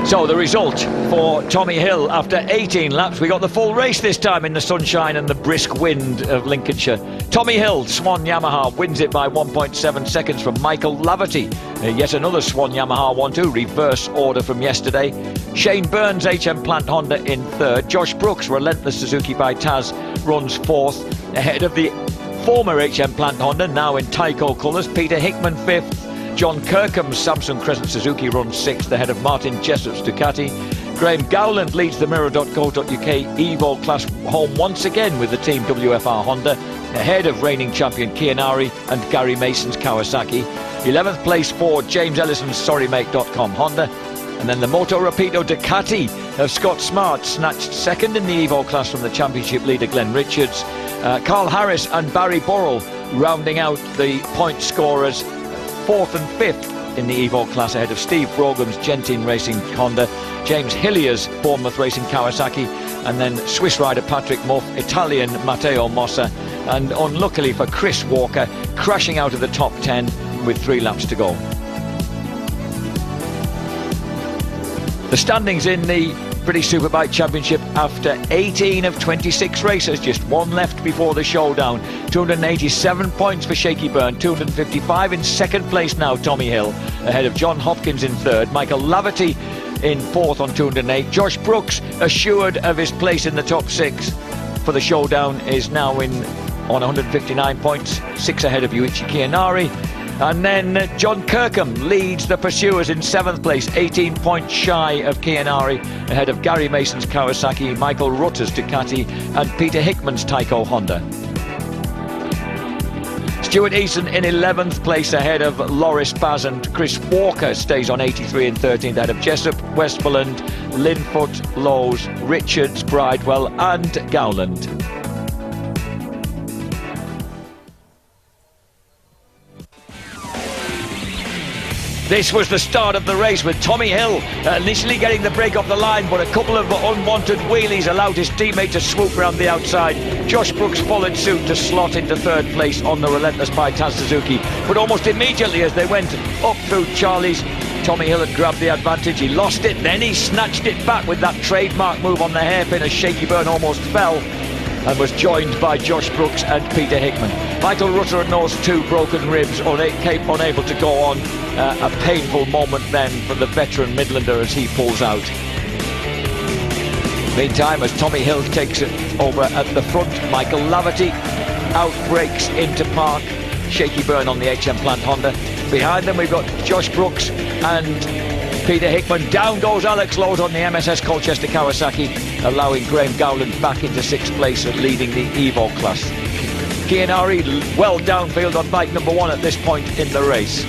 Speaker 4: So the result for Tommy Hill after 18 laps, we got the full race this time in the sunshine and the brisk wind of Lincolnshire. Tommy Hill, Swan Yamaha, wins it by 1.7 seconds from Michael Laverty. Yet another Swan Yamaha 1-2, reverse order from yesterday. Shane Burns, HM Plant Honda in third. Josh Brooks, Relentless Suzuki by Taz, runs fourth, ahead of the former HM Plant Honda, now in Tyco colours. Peter Hickman fifth. John Kirkham's Samsung Crescent Suzuki runs sixth, ahead of Martin Jessup's Ducati. Graham Gowland leads the Mirror.co.uk Evo class home once again with the Team WFR Honda, ahead of reigning champion Kianari and Gary Mason's Kawasaki. 11th place for James Ellison's SorryMate.com Honda. And then the Moto Rapido Ducati of Scott Smart snatched second in the Evo class from the championship leader Glenn Richards. Carl Harris and Barry Burrell rounding out the point scorers, fourth and fifth in the Evo class, ahead of Steve Brogan's Gentin Racing Honda, James Hillier's Bournemouth Racing Kawasaki, and then Swiss rider Patrick Muff, Italian Matteo Mossa, and unluckily for Chris Walker, crashing out of the top 10 with 3 laps to go. The standings in the British Superbike Championship after 18 of 26 races, just one left before the showdown. 287 points for Shaky Byrne, 255 in second place now, Tommy Hill, ahead of John Hopkins in third, Michael Laverty in fourth on 208. Josh Brooks, assured of his place in the top 6 for the showdown, is now on 159 points, 6 ahead of Yuichi Kianari. And then John Kirkham leads the pursuers in 7th place, 18 points shy of Kianari, ahead of Gary Mason's Kawasaki, Michael Rutter's Ducati and Peter Hickman's Tyco Honda. Stuart Eason in 11th place, ahead of Loris Baz, and Chris Walker stays on 83 and 13th, ahead of Jessup, Westmoreland, Linfoot, Lowes, Richards, Bridewell and Gowland. This was the start of the race, with Tommy Hill initially getting the break off the line, but a couple of unwanted wheelies allowed his teammate to swoop round the outside. Josh Brooks followed suit to slot into third place on the Relentless by Taz Suzuki, but almost immediately as they went up through Charlie's, Tommy Hill had grabbed the advantage. He lost it, then he snatched it back with that trademark move on the hairpin as Shaky Byrne almost fell, and was joined by Josh Brooks and Peter Hickman. Michael Rutter knows 2 broken ribs, unable to go on. A painful moment then for the veteran Midlander as he pulls out. Meantime, as Tommy Hill takes it over at the front, Michael Laverty outbreaks into park. Shaky Byrne on the HM Plant Honda. Behind them we've got Josh Brooks and Peter Hickman. Down goes Alex Lowes on the MSS Colchester Kawasaki, allowing Graham Gowland back into 6th place and leading the Evo class. Kianari well downfield on bike number 1 at this point in the race.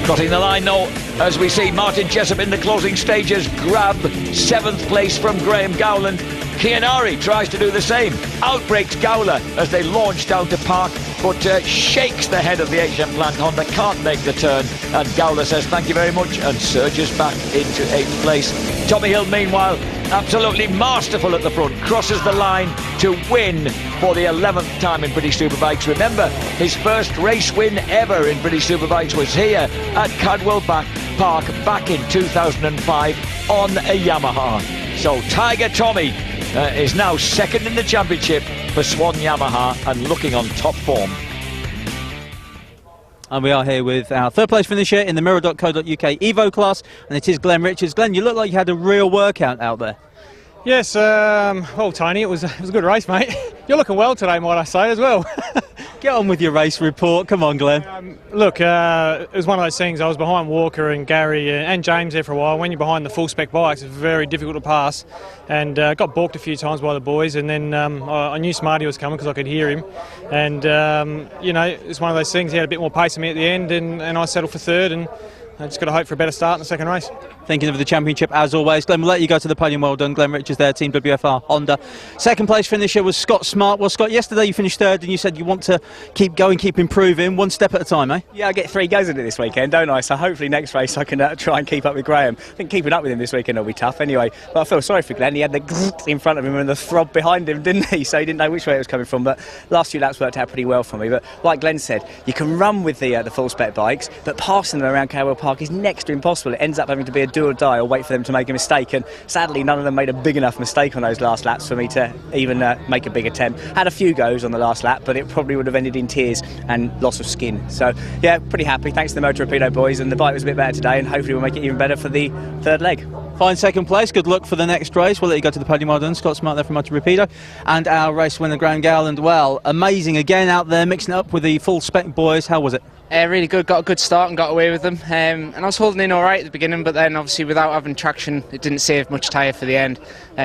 Speaker 4: Crossing the line though, as we see Martin Jessup in the closing stages grab 7th place from Graham Gowland. Kianari tries to do the same, outbreaks Gowler as they launch down to park, but shakes the head of the HM Plant Honda, can't make the turn, and Gowler says thank you very much and surges back into 8th place. Tommy Hill meanwhile absolutely masterful at the front, crosses the line to win for the 11th time in British Superbikes. Remember, his first race win ever in British Superbikes was here at Cadwell Park back in 2005 on a Yamaha. So Tiger Tommy is now 2nd in the championship for Swan Yamaha and looking on top form.
Speaker 1: And we are here with our 3rd place finisher in the Mirror.co.uk Evo class, and it is Glenn Richards. Glenn, you look like you had a real workout out there.
Speaker 12: Yes, well, Tiny, it was a good race, mate. You're looking well today, might I say, as well.
Speaker 1: Get on with your race report. Come on, Glenn.
Speaker 12: Look, it was one of those things. I was behind Walker and Gary and James there for a while. When you're behind the full spec bikes, it's very difficult to pass, and got balked a few times by the boys. And then I knew Smarty was coming because I could hear him. And you know, it's one of those things. He had a bit more pace than me at the end, and I settled for third. And I just got to hope for a better start in the second race.
Speaker 1: Thinking of the championship as always. Glenn, we'll let you go to the podium. Well done. Glenn Richards there, Team WFR Honda. Second place finisher was Scott Smart. Well, Scott, yesterday you finished third and you said you want to keep going, keep improving, one step at a time, eh?
Speaker 13: Yeah, I get 3 goes in it this weekend, don't I? So hopefully next race I can try and keep up with Graham. I think keeping up with him this weekend will be tough anyway. But I feel sorry for Glenn. He had the in front of him and the throb behind him, didn't he? So he didn't know which way it was coming from. But last few laps worked out pretty well for me. But like Glenn said, you can run with the full spec bikes, but passing them around Cadwell Park is next to impossible. It ends up having to be a do or die or wait for them to make a mistake, and sadly none of them made a big enough mistake on those last laps for me to even make a big attempt. Had a few goes on the last lap, but it probably would have ended in tears and loss of skin. So yeah, pretty happy. Thanks to the Motor Rapido boys, and the bike was a bit better today, and hopefully we'll make it even better for the third leg.
Speaker 1: Fine second place. Good luck for the next race. We'll let you go to the podium. Well done, Scott Smart there from Motor Rapido. And our race winner, Graham Gowland. Well, amazing again out there, mixing it up with the full spec boys. How was it?
Speaker 14: Really good, got a good start and got away with them, and I was holding in alright at the beginning, but then obviously without having traction it didn't save much tyre for the end,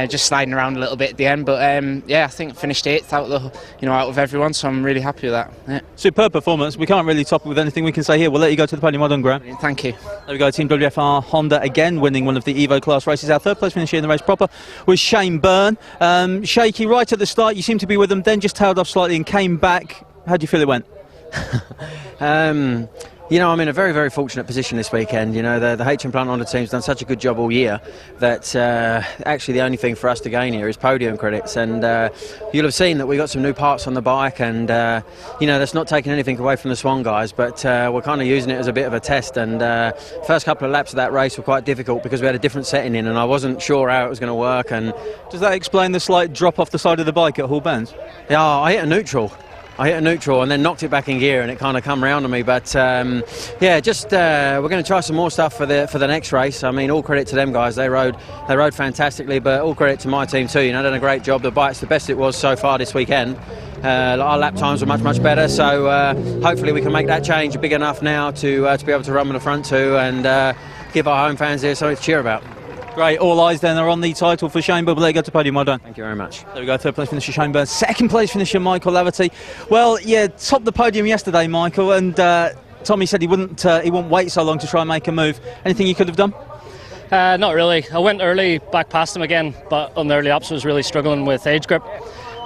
Speaker 14: just sliding around a little bit at the end, but yeah, I think I finished 8th out of everyone, so I'm really happy with that. Yeah.
Speaker 1: Superb performance. We can't really top it with anything we can say here. We'll let you go to the podium. Well done, Graham.
Speaker 14: Thank you.
Speaker 1: There we go, Team WFR Honda again winning one of the Evo class races. Our third place finisher in the race proper was Shane Byrne. Shaky right at the start, you seemed to be with them, then just tailed off slightly and came back. How do you feel it went?
Speaker 8: You know, I'm in a very, very fortunate position this weekend. You know, the HM Plant Honda team's done such a good job all year that actually the only thing for us to gain here is podium credits. And you'll have seen that we got some new parts on the bike, and you know, that's not taking anything away from the Swan guys, but we're kind of using it as a bit of a test. And first couple of laps of that race were quite difficult because we had a different setting in, and I wasn't sure how it was going to work. And
Speaker 1: does that explain the slight drop off the side of the bike at Hall Bends?
Speaker 8: Yeah, I hit a neutral and then knocked it back in gear, and it kind of come round on me. But yeah, just we're going to try some more stuff for the next race. I mean, all credit to them guys. They rode fantastically, but all credit to my team too. You know, done a great job. The bike's the best it was so far this weekend. Our lap times were much better. So hopefully we can make that change big enough now to be able to run with the front two and give our home fans here something to cheer about.
Speaker 1: Great, all eyes then are on the title for Shane Byrne. We'll let you go to podium. Well done.
Speaker 8: Thank you very much.
Speaker 1: There we go, third place finisher Shane Byrne. Second place finisher Michael Laverty. Well, yeah, topped the podium yesterday, Michael, and Tommy said he wouldn't wait so long to try and make a move. Anything you could have done?
Speaker 15: Not really. I went early, back past him again, but on the early ups I was really struggling with edge grip.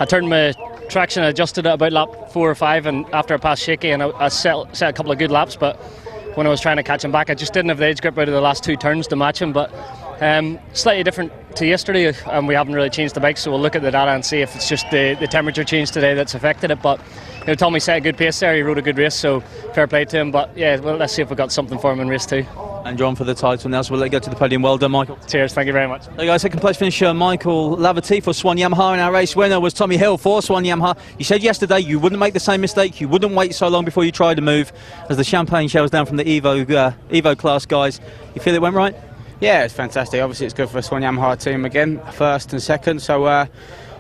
Speaker 15: I turned my traction, adjusted it about lap 4 or 5, and after I passed Shaky, and I set a couple of good laps, but when I was trying to catch him back, I just didn't have the edge grip out of the last 2 turns to match him. But slightly different to yesterday, and we haven't really changed the bike, so we'll look at the data and see if it's just the temperature change today that's affected it. But Tommy set a good pace there, he rode a good race, so fair play to him. But yeah, well, let's see if we've got something for him in race 2.
Speaker 1: And you're on for the title now, so we'll let you go to the podium. Well done, Michael.
Speaker 15: Cheers, thank you very much.
Speaker 1: There you go, second place finisher Michael Laverty for Swan Yamaha, and our race winner was Tommy Hill for Swan Yamaha. You said yesterday you wouldn't make the same mistake, you wouldn't wait so long before you tried to move as the champagne showers down from the Evo class guys. You feel it went right?
Speaker 16: Yeah, it's fantastic. Obviously it's good for the Swan Yamaha team again, first and second, so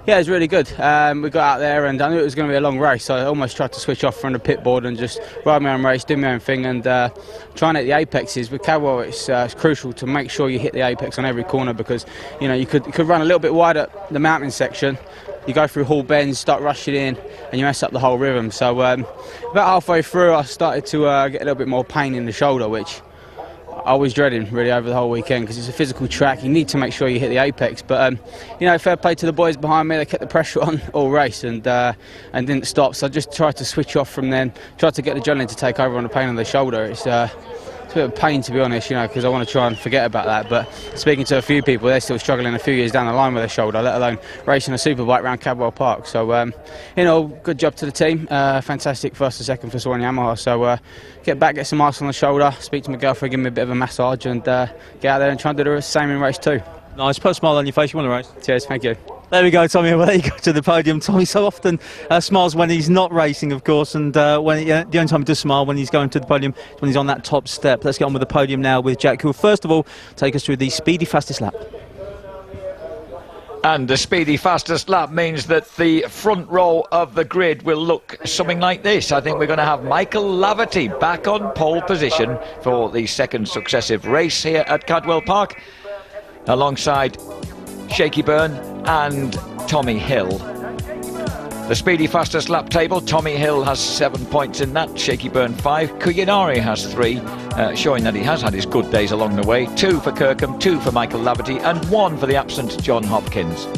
Speaker 16: yeah, it's really good. We got out there and I knew it was going to be a long race, so I almost tried to switch off from the pit board and just ride my own race, do my own thing, and trying to hit the apexes. With Cadwell, it's crucial to make sure you hit the apex on every corner, because you know you could run a little bit wide at the mountain section. You go through Hall Bends, start rushing in, and you mess up the whole rhythm. So about halfway through, I started to get a little bit more pain in the shoulder, which I was dreading really over the whole weekend, because it's a physical track. You need to make sure you hit the apex. But you know, fair play to the boys behind me. They kept the pressure on all race and didn't stop. So I just tried to switch off from then, tried to get the adrenaline to take over on the pain on the shoulder. It's a bit of a pain, to be honest, you know, because I want to try and forget about that. But speaking to a few people, they're still struggling a few years down the line with their shoulder, let alone racing a superbike around Cadwell Park. So you know, good job to the team. Fantastic first and second for Swan Yamaha. So get back, get some ice on the shoulder, speak to my girlfriend, give me a bit of a massage, and get out there and try and do the same in race 2.
Speaker 1: Nice, put a smile on your face. You want to race?
Speaker 16: Cheers, thank you.
Speaker 1: There we go, Tommy. We'll let you go to the podium. Tommy so often smiles when he's not racing, of course, and the only time he does smile when he's going to the podium is when he's on that top step. Let's get on with the podium now with Jack, who will first of all take us through the speedy fastest lap.
Speaker 4: And the speedy fastest lap means that the front row of the grid will look something like this. I think we're going to have Michael Laverty back on pole position for the second successive race here at Cadwell Park, alongside Shaky Byrne and Tommy Hill. The speedy fastest lap table, Tommy Hill has 7 points in that, Shaky Byrne 5, Kuyanari has 3, showing that he has had his good days along the way. 2 for Kirkham, 2 for Michael Laverty, and 1 for the absent John Hopkins.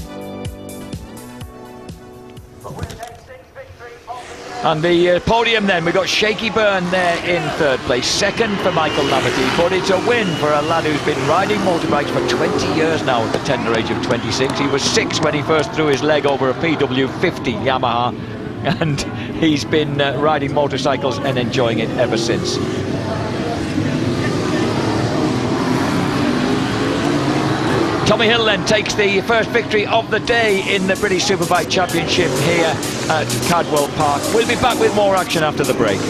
Speaker 4: And the podium then, we've got Shaky Byrne there in third place, second for Michael Laverty, but it's a win for a lad who's been riding motorbikes for 20 years now at the tender age of 26. He was 6 when he first threw his leg over a PW50 Yamaha, and he's been riding motorcycles and enjoying it ever since. Tommy Hill then takes the first victory of the day in the British Superbike Championship here at Cadwell Park. We'll be back with more action after the break.